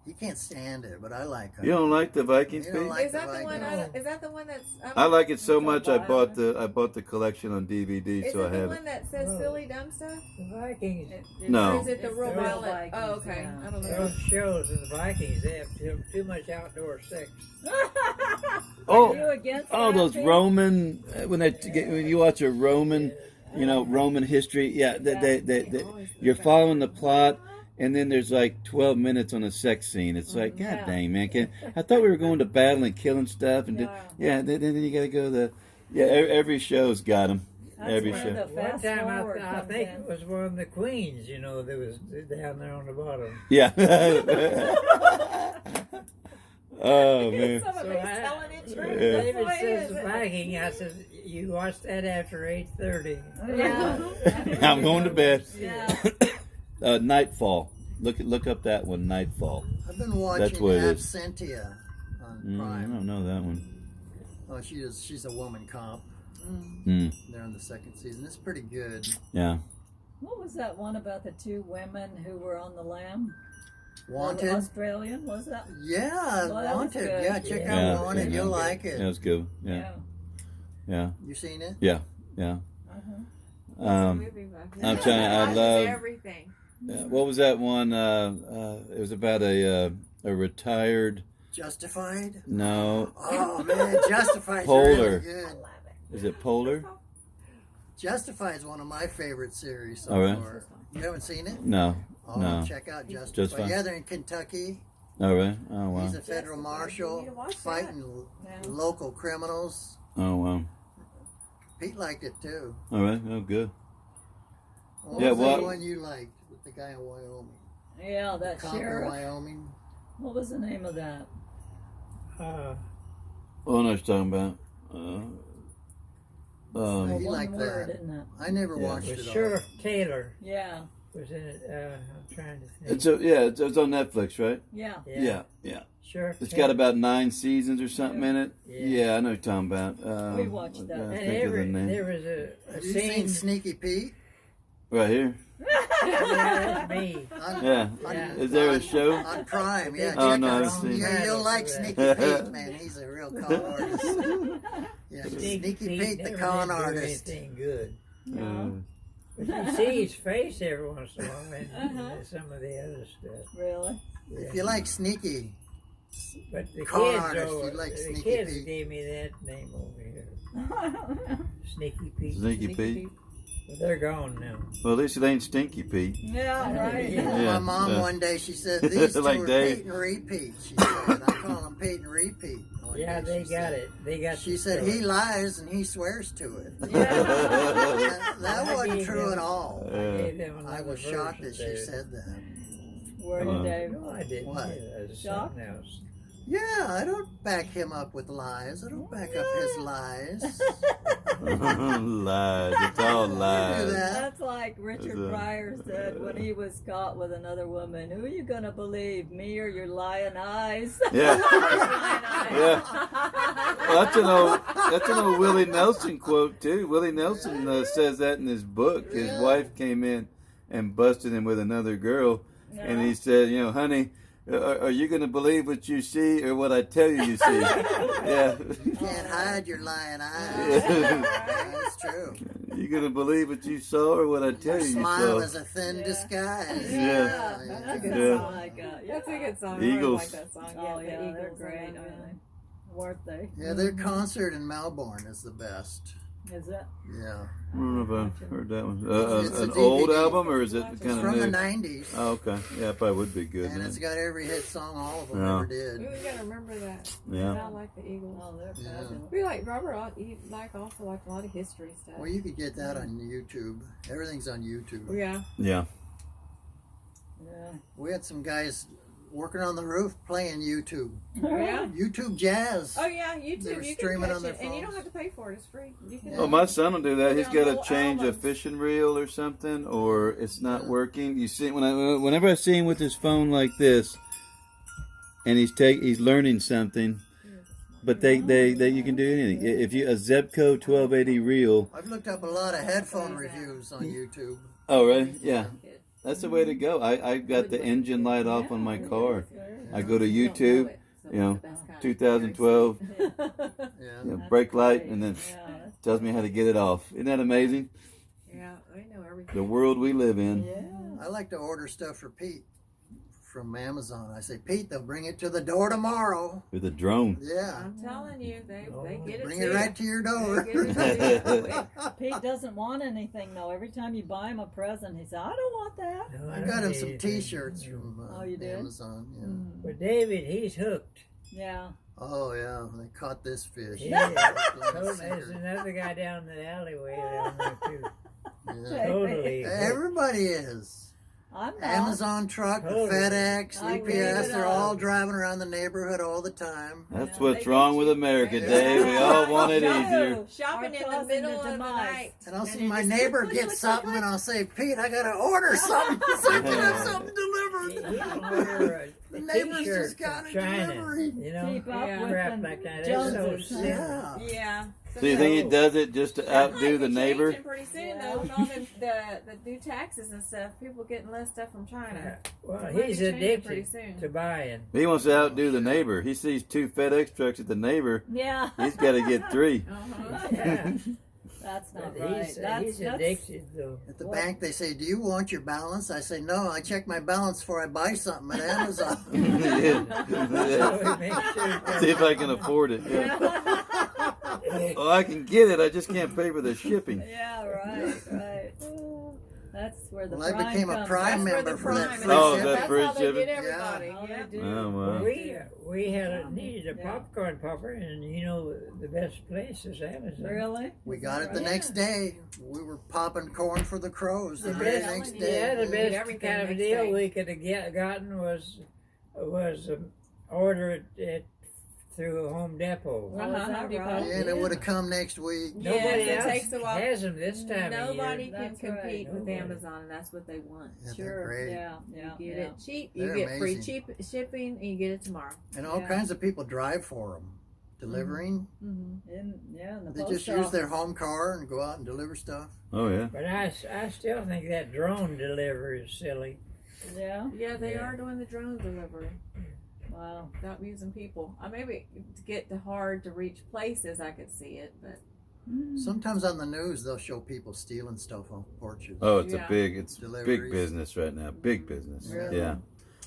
Speaker 1: He can't stand it, but I like it.
Speaker 6: You don't like the Vikings,
Speaker 1: You don't
Speaker 6: Pete?
Speaker 1: like
Speaker 2: Is that the one?
Speaker 1: Vikings.
Speaker 2: Is that the one that's?
Speaker 6: I like it so much. I
Speaker 4: Bible.
Speaker 6: bought the collection on DVD,
Speaker 2: Is
Speaker 6: so I
Speaker 2: it the
Speaker 6: have
Speaker 2: one
Speaker 6: it.
Speaker 2: that says silly dumb stuff?
Speaker 5: The Vikings,
Speaker 6: No.
Speaker 2: Or is it the
Speaker 4: It's
Speaker 2: real
Speaker 4: the real
Speaker 2: violent?
Speaker 4: Vikings,
Speaker 2: Oh, okay.
Speaker 4: yeah.
Speaker 2: I don't know.
Speaker 5: those shows of the Vikings, they have too much outdoor sex.
Speaker 6: Oh,
Speaker 4: You against
Speaker 6: oh,
Speaker 4: that,
Speaker 6: those
Speaker 4: Pete?
Speaker 6: Roman when you watch a Roman, Roman history. Yeah, you're following the plot. And then there's like 12 minutes on a sex scene. It's like, God dang, man. I thought we were going to battle and killing stuff. And then you got to go every show's got them.
Speaker 4: That's
Speaker 6: Every
Speaker 4: where
Speaker 6: show.
Speaker 4: the
Speaker 5: One
Speaker 4: fast
Speaker 5: time
Speaker 4: forward
Speaker 5: I
Speaker 4: comes
Speaker 5: think
Speaker 4: in.
Speaker 5: it was one of the queens, that was down there on the bottom.
Speaker 6: Yeah. Oh, man.
Speaker 2: Somebody's
Speaker 5: So I-
Speaker 2: telling it true.
Speaker 6: Yeah.
Speaker 2: That's
Speaker 5: David
Speaker 2: the way it
Speaker 5: says
Speaker 2: is.
Speaker 5: the Viking. I said, you watch that after 8:30.
Speaker 4: Yeah.
Speaker 6: I'm going to bed.
Speaker 4: Yeah.
Speaker 6: Nightfall. Look up that one, Nightfall.
Speaker 1: I've been watching
Speaker 6: That's what it is.
Speaker 1: Absentia on
Speaker 6: I
Speaker 1: Prime.
Speaker 6: don't know that one.
Speaker 1: Oh, she's a woman cop.
Speaker 6: Mm,
Speaker 1: They're in the second season. It's pretty good.
Speaker 6: yeah.
Speaker 4: What was that one about the two women who were on the lam?
Speaker 1: Wanted?
Speaker 4: Australian, was that?
Speaker 1: Yeah,
Speaker 4: Well, that was
Speaker 1: Wanted.
Speaker 4: good.
Speaker 1: Yeah, check
Speaker 6: Yeah.
Speaker 1: out Wanted.
Speaker 6: Yeah.
Speaker 1: You'll like it.
Speaker 6: Yeah, it's good. Yeah. Yeah.
Speaker 1: You seen it?
Speaker 6: Yeah.
Speaker 2: Movie buff.
Speaker 6: I'm trying. I
Speaker 2: Watches
Speaker 6: love.
Speaker 2: everything.
Speaker 6: What was that one? It was about a retired.
Speaker 1: Justified?
Speaker 6: No,
Speaker 1: Oh man, Justified's
Speaker 6: Polar.
Speaker 1: really good.
Speaker 6: is it Polar?
Speaker 1: Justified is one of my favorite series so
Speaker 6: Oh, really?
Speaker 1: far. You haven't seen it?
Speaker 6: No.
Speaker 1: Oh,
Speaker 6: No.
Speaker 1: check out Justified.
Speaker 6: Justified.
Speaker 1: Yeah, they're in Kentucky.
Speaker 6: Oh, really? Oh, wow.
Speaker 1: He's a federal marshal fighting local criminals.
Speaker 6: Oh, wow.
Speaker 1: Pete liked it too.
Speaker 6: All right. Oh, good.
Speaker 1: What
Speaker 6: Yeah,
Speaker 1: was
Speaker 6: what-
Speaker 1: the one you liked with the guy in Wyoming?
Speaker 4: Yeah, that
Speaker 1: Cop in
Speaker 4: sheriff.
Speaker 1: Wyoming.
Speaker 4: What was the name of that?
Speaker 6: Oh, I know what you're talking about.
Speaker 1: Oh,
Speaker 4: Well,
Speaker 1: he
Speaker 4: one
Speaker 1: liked
Speaker 4: word,
Speaker 1: that.
Speaker 4: isn't it?
Speaker 1: I never
Speaker 6: Yeah.
Speaker 1: watched
Speaker 5: With
Speaker 1: it all.
Speaker 5: Sheriff Taylor
Speaker 4: Yeah,
Speaker 5: was in it. I'm trying to think.
Speaker 6: It's on Netflix, right?
Speaker 4: yeah.
Speaker 6: Yeah.
Speaker 5: Sheriff
Speaker 6: It's
Speaker 5: Taylor.
Speaker 6: got about 9 seasons or something in it.
Speaker 5: Yeah.
Speaker 6: Yeah, I know what you're talking about.
Speaker 4: We watched that.
Speaker 6: I
Speaker 5: And
Speaker 6: think of the name.
Speaker 5: there was a
Speaker 1: Have you
Speaker 5: scene.
Speaker 1: seen Sneaky Pete?
Speaker 6: Right here.
Speaker 5: Yeah, that's me.
Speaker 1: On,
Speaker 6: Yeah.
Speaker 5: Yeah.
Speaker 6: Is there a
Speaker 1: on-
Speaker 6: show?
Speaker 1: On Prime, yeah.
Speaker 6: Oh,
Speaker 1: check
Speaker 6: no, I
Speaker 1: out-
Speaker 6: haven't seen
Speaker 1: yeah,
Speaker 5: it.
Speaker 1: you'll like Sneaky Pete, man. He's a real con artist. Yeah, Sneaky Pete, the
Speaker 5: never
Speaker 1: con
Speaker 5: did do
Speaker 1: artist.
Speaker 5: Anything good.
Speaker 6: Uh,
Speaker 5: But you see his face every once in a while in some of the other stuff.
Speaker 4: Really?
Speaker 1: If you like Sneaky,
Speaker 5: But the
Speaker 1: Con
Speaker 5: kids,
Speaker 1: artist,
Speaker 5: over,
Speaker 1: you'd like
Speaker 5: the
Speaker 1: Sneaky
Speaker 5: kids
Speaker 1: Pete.
Speaker 5: gave me that name over here. Sneaky Pete.
Speaker 6: Sneaky Pete.
Speaker 5: But they're gone now.
Speaker 6: Well, at least it ain't Stinky Pete.
Speaker 4: Yeah, right.
Speaker 5: Yeah.
Speaker 1: My mom
Speaker 6: yeah.
Speaker 1: one day, she said, these two
Speaker 6: Like
Speaker 1: are
Speaker 6: Dave.
Speaker 1: Pete and Repeat. She said, I call them Pete and Repeat. One
Speaker 5: Yeah,
Speaker 1: day
Speaker 5: they
Speaker 1: she
Speaker 5: got
Speaker 1: said.
Speaker 5: it. They got.
Speaker 1: She
Speaker 5: the
Speaker 1: said,
Speaker 5: story.
Speaker 1: he lies and he swears to it.
Speaker 4: Yeah.
Speaker 1: That
Speaker 5: I
Speaker 1: wasn't
Speaker 5: gave
Speaker 1: true
Speaker 5: them-
Speaker 1: at all.
Speaker 5: I gave them
Speaker 1: I
Speaker 5: another
Speaker 1: was shocked that
Speaker 5: verse
Speaker 1: she
Speaker 5: there.
Speaker 1: said that.
Speaker 4: Where did Dave?
Speaker 5: No, I didn't.
Speaker 1: What?
Speaker 5: It was
Speaker 4: Shocked?
Speaker 5: something else.
Speaker 1: Yeah, I don't back him up with lies. I don't back up his lies.
Speaker 6: Lies. It's all
Speaker 1: Do
Speaker 6: lies.
Speaker 1: that.
Speaker 4: That's like Richard
Speaker 6: That's a-
Speaker 4: Pryor said when he was caught with another woman. Who are you gonna believe, me or your lying eyes?
Speaker 6: Yeah.
Speaker 4: Lying eyes.
Speaker 6: Yeah. Well, that's an old Willie Nelson quote too. Willie Nelson says that in his book. His
Speaker 1: Yeah.
Speaker 6: wife came in and busted him with another girl, and he said, "You know, honey, are you going to believe what you see or what I tell you see?" Yeah.
Speaker 1: You can't hide your lying eyes. That's true.
Speaker 6: You going to believe what you saw or what I tell
Speaker 1: Your
Speaker 6: you
Speaker 1: smile
Speaker 6: saw?
Speaker 1: is a thin
Speaker 4: Yeah.
Speaker 1: disguise.
Speaker 6: Yeah.
Speaker 4: That's a good
Speaker 6: Yeah.
Speaker 4: song. I got. Yeah.
Speaker 2: That's a good song.
Speaker 6: Eagles.
Speaker 2: I really like that song.
Speaker 4: Oh
Speaker 2: the
Speaker 4: yeah, they're
Speaker 2: Eagles.
Speaker 4: great. Weren't they?
Speaker 1: Yeah, their concert in Melbourne is the best.
Speaker 4: Is it?
Speaker 1: Yeah.
Speaker 6: I don't know if I've heard that one.
Speaker 1: It's a
Speaker 6: An old
Speaker 1: DVD.
Speaker 6: album or is it
Speaker 1: It's
Speaker 6: kind of
Speaker 1: from the
Speaker 6: new?
Speaker 1: 90s.
Speaker 6: Oh, okay. Yeah, it probably would be good
Speaker 1: And
Speaker 6: then.
Speaker 1: it's got every hit song all of them
Speaker 6: Yeah.
Speaker 1: ever did.
Speaker 2: We gotta remember that.
Speaker 6: Yeah.
Speaker 2: I like the Eagles.
Speaker 4: Oh, they're
Speaker 1: Yeah.
Speaker 4: fabulous.
Speaker 2: We like Robert. You like also like a lot of history stuff.
Speaker 1: Well, you could get that on YouTube. Everything's on YouTube.
Speaker 2: Yeah.
Speaker 6: Yeah.
Speaker 4: Yeah.
Speaker 1: We had some guys working on the roof playing YouTube.
Speaker 2: Yeah.
Speaker 1: YouTube Jazz.
Speaker 2: Oh yeah, YouTube.
Speaker 1: They were
Speaker 2: You
Speaker 1: streaming
Speaker 2: can catch
Speaker 1: on their
Speaker 2: it, and you don't
Speaker 1: phones.
Speaker 2: have to pay for it. It's free. You can.
Speaker 1: Yeah.
Speaker 6: Oh, my son will do that. He's
Speaker 2: Yeah,
Speaker 6: got to
Speaker 2: little
Speaker 6: change a
Speaker 2: albums.
Speaker 6: fishing reel or something, or it's not
Speaker 1: Yeah.
Speaker 6: working. You see, whenever I see him with his phone like this, and he's learning something, but they you can do anything. If you a Zebco 1280 reel.
Speaker 1: I've looked up a lot of headphone reviews on YouTube.
Speaker 6: Oh, really? Yeah, that's the way to go. I got the engine light off on my car. I go to YouTube, you know, 2012,
Speaker 1: Yeah.
Speaker 6: you know, brake light, and then
Speaker 4: Yeah.
Speaker 6: tells me how to get it off. Isn't that amazing?
Speaker 2: Yeah, I know everything.
Speaker 6: The world we live in.
Speaker 4: Yeah.
Speaker 1: I like to order stuff for Pete from Amazon. I say, Pete, they'll bring it to the door tomorrow.
Speaker 6: With a drone.
Speaker 1: Yeah.
Speaker 2: I'm telling you, they get it.
Speaker 1: Bring
Speaker 2: to
Speaker 1: it
Speaker 2: you.
Speaker 1: right to your door.
Speaker 2: They get it to you.
Speaker 4: Pete doesn't want anything though. Every time you buy him a present, he says, "I don't want that."
Speaker 5: No,
Speaker 1: I
Speaker 5: don't
Speaker 1: got him
Speaker 5: need
Speaker 1: some
Speaker 5: anything.
Speaker 1: T-shirts from
Speaker 4: Oh, you did?
Speaker 1: Amazon. Yeah.
Speaker 5: But David, he's hooked.
Speaker 4: Yeah.
Speaker 1: Oh yeah, they caught this fish.
Speaker 5: He
Speaker 4: Yeah.
Speaker 5: is. There's another guy down the alleyway down there too.
Speaker 1: Yeah.
Speaker 5: Totally. hooked.
Speaker 1: Everybody is.
Speaker 4: I'm not.
Speaker 1: Amazon truck, the
Speaker 5: Totally.
Speaker 1: FedEx,
Speaker 4: I gave
Speaker 1: UPS,
Speaker 4: it
Speaker 1: they're
Speaker 4: up.
Speaker 1: all driving around the neighborhood all the time.
Speaker 6: That's
Speaker 2: Yeah,
Speaker 6: what's
Speaker 2: they
Speaker 6: wrong
Speaker 2: get
Speaker 6: with
Speaker 2: you.
Speaker 6: America,
Speaker 1: Yeah.
Speaker 6: Dave. We all want it easier.
Speaker 4: No.
Speaker 2: Shopping
Speaker 4: Are
Speaker 2: in the
Speaker 4: causing
Speaker 2: middle
Speaker 4: the
Speaker 2: of the
Speaker 4: demise.
Speaker 2: night.
Speaker 1: And I'll see
Speaker 2: you
Speaker 1: my
Speaker 2: just
Speaker 1: neighbor
Speaker 2: click,
Speaker 1: get
Speaker 2: click,
Speaker 1: something,
Speaker 2: click,
Speaker 1: and I'll say, Pete, I gotta order something so I can have something
Speaker 5: He
Speaker 1: delivered.
Speaker 5: can order
Speaker 1: The
Speaker 5: a
Speaker 1: neighbors
Speaker 5: T-shirt
Speaker 1: just got
Speaker 5: from
Speaker 1: a
Speaker 5: China.
Speaker 1: delivery.
Speaker 5: You know,
Speaker 4: Keep up
Speaker 2: Yeah.
Speaker 4: with
Speaker 5: crap
Speaker 4: them
Speaker 5: like that. It's so
Speaker 4: Joneses.
Speaker 5: silly.
Speaker 1: Yeah.
Speaker 2: Yeah.
Speaker 6: So you think he does it just to outdo the
Speaker 2: It's
Speaker 6: neighbor?
Speaker 2: changing pretty soon
Speaker 4: Yeah.
Speaker 2: though, with all the new taxes and stuff. People getting less stuff from China.
Speaker 5: Well,
Speaker 2: It might
Speaker 5: he's
Speaker 2: be changing pretty
Speaker 5: addicted
Speaker 2: soon.
Speaker 5: to buying.
Speaker 6: He wants to outdo the neighbor. He sees 2 FedEx trucks at the neighbor.
Speaker 4: Yeah.
Speaker 6: He's got to get 3.
Speaker 2: Uh-huh.
Speaker 5: Yeah.
Speaker 4: That's not
Speaker 5: But
Speaker 4: right.
Speaker 5: he's
Speaker 4: That's
Speaker 5: addicted though.
Speaker 1: At the bank, they say, do you want your balance? I say, no, I check my balance before I buy something at Amazon.
Speaker 6: Yeah.
Speaker 5: So he makes sure
Speaker 6: See if I can afford it. Yeah. Oh, I can get it. I just can't pay for the shipping.
Speaker 4: Yeah, right, right. That's where the
Speaker 1: Well, I
Speaker 4: prime
Speaker 1: became a
Speaker 4: comes
Speaker 1: prime
Speaker 4: in.
Speaker 2: That's where
Speaker 1: member
Speaker 2: the
Speaker 1: for that
Speaker 2: prime
Speaker 1: free
Speaker 2: is.
Speaker 6: Oh,
Speaker 1: shipping.
Speaker 6: that
Speaker 2: That's
Speaker 6: free
Speaker 2: how they
Speaker 6: shipping?
Speaker 2: get everybody.
Speaker 4: Yeah.
Speaker 2: Yeah.
Speaker 4: They do.
Speaker 6: Oh,
Speaker 5: Well,
Speaker 6: wow.
Speaker 5: we needed a popcorn popper, and you know the best place is Amazon.
Speaker 4: Really?
Speaker 1: We got it the
Speaker 2: Yeah.
Speaker 1: next day. We were popping corn for the crows the
Speaker 5: The
Speaker 1: very
Speaker 5: best,
Speaker 1: next
Speaker 2: Yeah,
Speaker 1: day.
Speaker 5: the best
Speaker 2: everything
Speaker 5: kind of
Speaker 2: next
Speaker 5: deal
Speaker 2: day.
Speaker 5: we could have gotten was order it through Home Depot.
Speaker 4: Oh, is that
Speaker 2: Home Depot.
Speaker 4: right?
Speaker 1: And it would have come next week.
Speaker 2: Yes,
Speaker 5: Nobody
Speaker 2: it
Speaker 5: else
Speaker 2: takes a while.
Speaker 5: has them this time
Speaker 2: Nobody
Speaker 5: of year.
Speaker 2: can
Speaker 4: That's right.
Speaker 2: compete with
Speaker 5: Nobody.
Speaker 2: Amazon, and that's what they want.
Speaker 1: Yeah, they're
Speaker 4: Sure.
Speaker 1: great.
Speaker 4: Yeah, yeah.
Speaker 2: You get
Speaker 4: yeah.
Speaker 2: it cheap. You
Speaker 1: They're
Speaker 2: get free
Speaker 1: amazing.
Speaker 2: cheap shipping, and you get it tomorrow.
Speaker 1: And all
Speaker 4: Yeah.
Speaker 1: kinds of people drive for them. Delivering.
Speaker 2: Mm-hmm.
Speaker 4: In the
Speaker 1: They
Speaker 4: post
Speaker 1: just use their
Speaker 4: office.
Speaker 1: home car and go out and deliver stuff.
Speaker 6: Oh, yeah.
Speaker 5: But I still think that drone delivery is silly.
Speaker 4: Yeah.
Speaker 2: Yeah, they
Speaker 5: Yeah.
Speaker 2: are doing the drone delivery
Speaker 4: Wow.
Speaker 2: without using people. Maybe to get to hard to reach places, I could see it, but
Speaker 1: Sometimes on the news they'll show people stealing stuff off porches.
Speaker 6: Oh, it's
Speaker 2: Yeah.
Speaker 6: big
Speaker 1: Deliveries.
Speaker 6: business right now. Big business.
Speaker 1: Really?
Speaker 6: Yeah.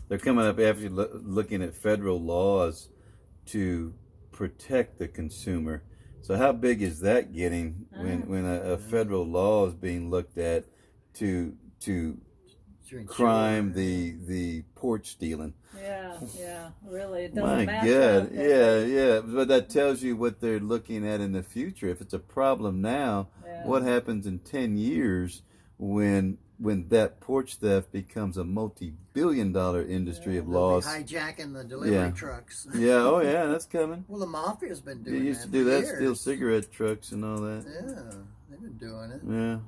Speaker 6: They're coming up after looking at federal laws to protect the consumer So how big is that getting when a federal law is being looked at to crime the porch stealing?
Speaker 4: Yeah, really. It doesn't
Speaker 6: My
Speaker 4: match
Speaker 6: God,
Speaker 4: up.
Speaker 6: yeah. But that tells you what they're looking at in the future. If it's a problem now,
Speaker 4: Yeah.
Speaker 6: what happens in 10 years when that porch theft becomes a multi-billion-dollar industry of
Speaker 1: They'll be
Speaker 6: loss?
Speaker 1: hijacking the delivery
Speaker 6: Yeah.
Speaker 1: trucks.
Speaker 6: Yeah, oh yeah, that's coming.
Speaker 1: Well, the mafia's been
Speaker 6: They
Speaker 1: doing
Speaker 6: used
Speaker 1: that
Speaker 6: to do
Speaker 1: for
Speaker 6: that,
Speaker 1: years.
Speaker 6: steal cigarette trucks and all that.
Speaker 1: Yeah, they've been doing it.
Speaker 6: Yeah,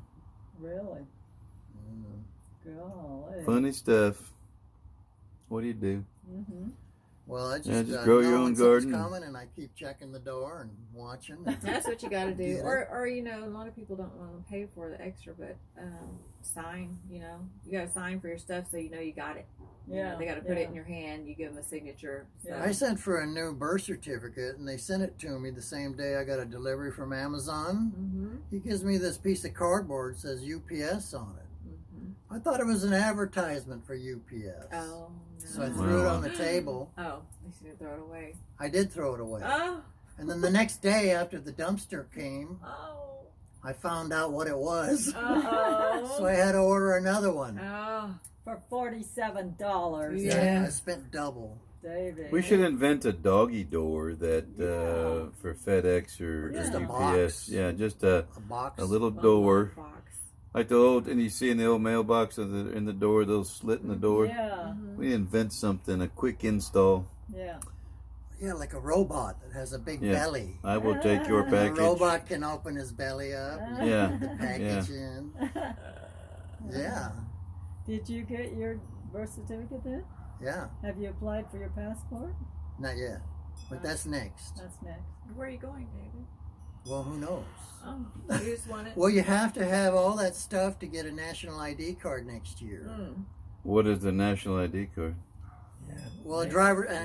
Speaker 4: Really?
Speaker 1: Mm.
Speaker 4: Golly.
Speaker 6: funny stuff. What do you do?
Speaker 4: Mm-hmm.
Speaker 1: Well, I just,
Speaker 6: Yeah, just grow your
Speaker 1: know
Speaker 6: own
Speaker 1: when something's
Speaker 6: garden.
Speaker 1: coming, and I keep checking the door and watching.
Speaker 2: That's what you got to do.
Speaker 1: Yeah.
Speaker 2: Or you know, a lot of people don't want to pay for the extra, but sign. You know, you got to sign for your stuff so you know you got it. You know, they got to put it in your hand. You give them a signature. So.
Speaker 4: Yeah.
Speaker 1: I sent for a new birth certificate, and they sent it to me the same day I got a delivery from Amazon.
Speaker 2: Mm-hmm.
Speaker 1: He gives me this piece of cardboard that says UPS on it.
Speaker 2: Mm-hmm.
Speaker 1: I thought it was an advertisement for UPS.
Speaker 2: Oh. No.
Speaker 1: So I threw it
Speaker 6: Wow.
Speaker 1: on the table.
Speaker 2: Oh, you should throw it away.
Speaker 1: I did throw it away.
Speaker 2: Oh.
Speaker 1: And then the next day after the dumpster came,
Speaker 2: Oh.
Speaker 1: I found out what it was.
Speaker 2: Uh-oh.
Speaker 1: So I had to order another one.
Speaker 2: Oh.
Speaker 4: For $47.
Speaker 2: Yeah.
Speaker 1: I spent double.
Speaker 4: David.
Speaker 6: We should invent a doggy door that for FedEx or
Speaker 1: Just a
Speaker 6: UPS.
Speaker 1: box.
Speaker 6: Yeah, just a
Speaker 1: A box.
Speaker 6: little door.
Speaker 2: Box.
Speaker 6: Like the old, and you see in the old mailbox in the door, those slit in the door.
Speaker 4: Yeah.
Speaker 6: We invent something, a quick install.
Speaker 4: Yeah.
Speaker 1: Yeah, like a robot that has a big
Speaker 6: Yeah.
Speaker 1: belly.
Speaker 6: I will take your
Speaker 1: And the
Speaker 6: package.
Speaker 1: robot can open his belly up and
Speaker 6: Yeah.
Speaker 1: put the package in. Yeah,
Speaker 4: Did you get your birth certificate then?
Speaker 1: yeah.
Speaker 4: Have you applied for your passport?
Speaker 1: Not yet. But that's next.
Speaker 4: That's next.
Speaker 2: Where are you going, David?
Speaker 1: Well, who knows?
Speaker 2: Oh, you just want it.
Speaker 1: Well, you have to have all that stuff to get a national ID card next year.
Speaker 2: Mm.
Speaker 6: What is the national ID card?
Speaker 1: Well, an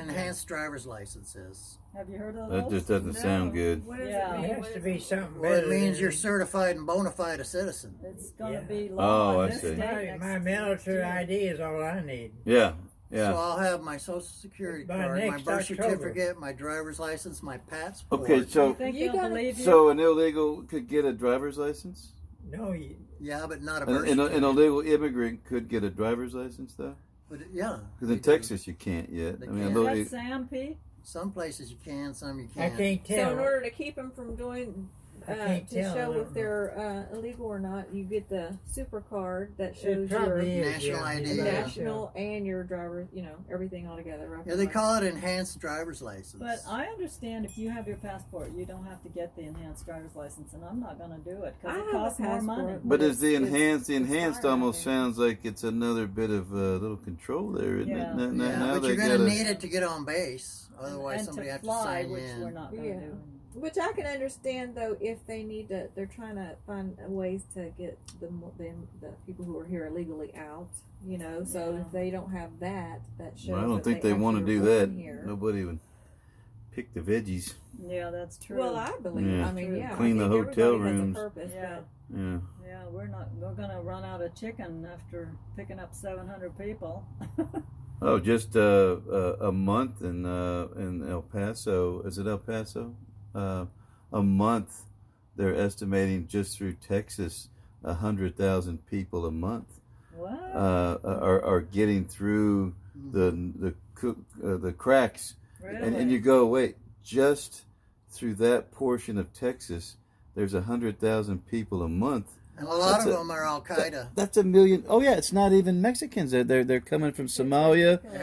Speaker 1: enhanced driver's license is.
Speaker 4: Have you heard of
Speaker 6: That
Speaker 4: those?
Speaker 6: just doesn't sound good.
Speaker 2: What does
Speaker 4: Yeah.
Speaker 2: it
Speaker 5: It
Speaker 2: mean?
Speaker 5: has
Speaker 2: What
Speaker 5: to
Speaker 2: is
Speaker 5: be
Speaker 2: it?
Speaker 5: something
Speaker 1: Well,
Speaker 5: better.
Speaker 1: it means
Speaker 5: than-
Speaker 1: you're certified and bona fide a citizen.
Speaker 4: It's going to
Speaker 5: Yeah.
Speaker 4: be
Speaker 6: Oh,
Speaker 4: law
Speaker 6: I
Speaker 4: in this
Speaker 6: see.
Speaker 4: state next
Speaker 5: My military
Speaker 4: year.
Speaker 5: ID is all I need.
Speaker 6: Yeah,
Speaker 1: So
Speaker 6: yeah.
Speaker 1: I'll have my social security
Speaker 5: By
Speaker 1: card, my
Speaker 5: next
Speaker 1: birth
Speaker 5: October.
Speaker 1: certificate, my driver's license, my passport.
Speaker 6: Okay,
Speaker 4: You
Speaker 6: so
Speaker 4: think
Speaker 2: You
Speaker 4: they'll
Speaker 2: gotta-
Speaker 4: believe you?
Speaker 6: so an illegal could get a driver's license.
Speaker 5: No, you,
Speaker 1: Yeah, but not a
Speaker 6: An,
Speaker 1: birth
Speaker 6: an,
Speaker 1: certificate.
Speaker 6: an illegal immigrant could get a driver's license though.
Speaker 1: But yeah,
Speaker 6: Because in
Speaker 1: you can.
Speaker 6: Texas you can't yet.
Speaker 1: They
Speaker 6: I mean,
Speaker 1: can't.
Speaker 4: Is
Speaker 6: although
Speaker 4: that Sam P?
Speaker 1: Some places you can, some you
Speaker 5: I
Speaker 1: can't.
Speaker 5: can't
Speaker 2: So
Speaker 5: tell.
Speaker 2: in order to keep them from doing,
Speaker 5: I can't
Speaker 2: to
Speaker 5: tell, I
Speaker 2: show
Speaker 5: don't
Speaker 2: if they're illegal or not, you get the super card that
Speaker 5: It
Speaker 2: shows your
Speaker 5: probably is,
Speaker 1: National
Speaker 5: yeah.
Speaker 1: ID.
Speaker 5: Yeah.
Speaker 2: national and your driver, you know, everything all together.
Speaker 1: Yeah, they call it enhanced driver's license.
Speaker 4: But I understand if you have your passport, you don't have to get the enhanced driver's license, and I'm not going to do it
Speaker 2: I
Speaker 4: because
Speaker 2: have
Speaker 4: it
Speaker 2: a
Speaker 4: costs more money.
Speaker 2: passport.
Speaker 6: But
Speaker 2: But
Speaker 6: is the
Speaker 2: it's-
Speaker 6: enhanced? The
Speaker 2: it's
Speaker 6: enhanced
Speaker 2: higher, I
Speaker 6: almost
Speaker 2: think.
Speaker 6: sounds like it's another bit of little control there, isn't
Speaker 4: Yeah.
Speaker 6: it? Now,
Speaker 1: yeah,
Speaker 6: now
Speaker 1: but
Speaker 6: they
Speaker 1: you're going to
Speaker 6: gotta-
Speaker 1: need it to get on base. Otherwise,
Speaker 4: and
Speaker 1: somebody
Speaker 4: to
Speaker 1: has
Speaker 4: fly,
Speaker 1: to sign
Speaker 4: which
Speaker 1: in.
Speaker 4: we're not going to
Speaker 2: Yeah.
Speaker 4: do.
Speaker 2: Which I can understand though if they need to, they're trying to find ways to get the people who are here illegally out. You know, so
Speaker 4: Yeah.
Speaker 2: if they don't have that, that shows.
Speaker 6: Well, I don't
Speaker 2: that
Speaker 6: think they want to
Speaker 2: actually
Speaker 6: do
Speaker 2: were
Speaker 6: that.
Speaker 2: born Here.
Speaker 6: Nobody would pick the veggies.
Speaker 4: Yeah, that's true.
Speaker 2: Well, I believe.
Speaker 6: Yeah.
Speaker 2: I mean, yeah.
Speaker 6: Clean
Speaker 2: I
Speaker 6: the
Speaker 2: think
Speaker 6: hotel
Speaker 2: everybody has a
Speaker 6: rooms.
Speaker 2: purpose,
Speaker 4: Yeah.
Speaker 6: Yeah.
Speaker 4: Yeah, we're going to run out of chicken after picking up 700 people.
Speaker 6: Oh, just a month in El Paso. Is it El Paso? A month. They're estimating just through Texas, 100,000 people a month
Speaker 4: What?
Speaker 6: are getting through the cracks.
Speaker 4: Really?
Speaker 6: And you go, wait, just through that portion of Texas, there's 100,000 people a month.
Speaker 1: And a lot
Speaker 6: That's
Speaker 1: of
Speaker 6: a-
Speaker 1: them are Al Qaeda.
Speaker 6: That's a million. Oh yeah, it's not even Mexicans. They're coming from Somalia.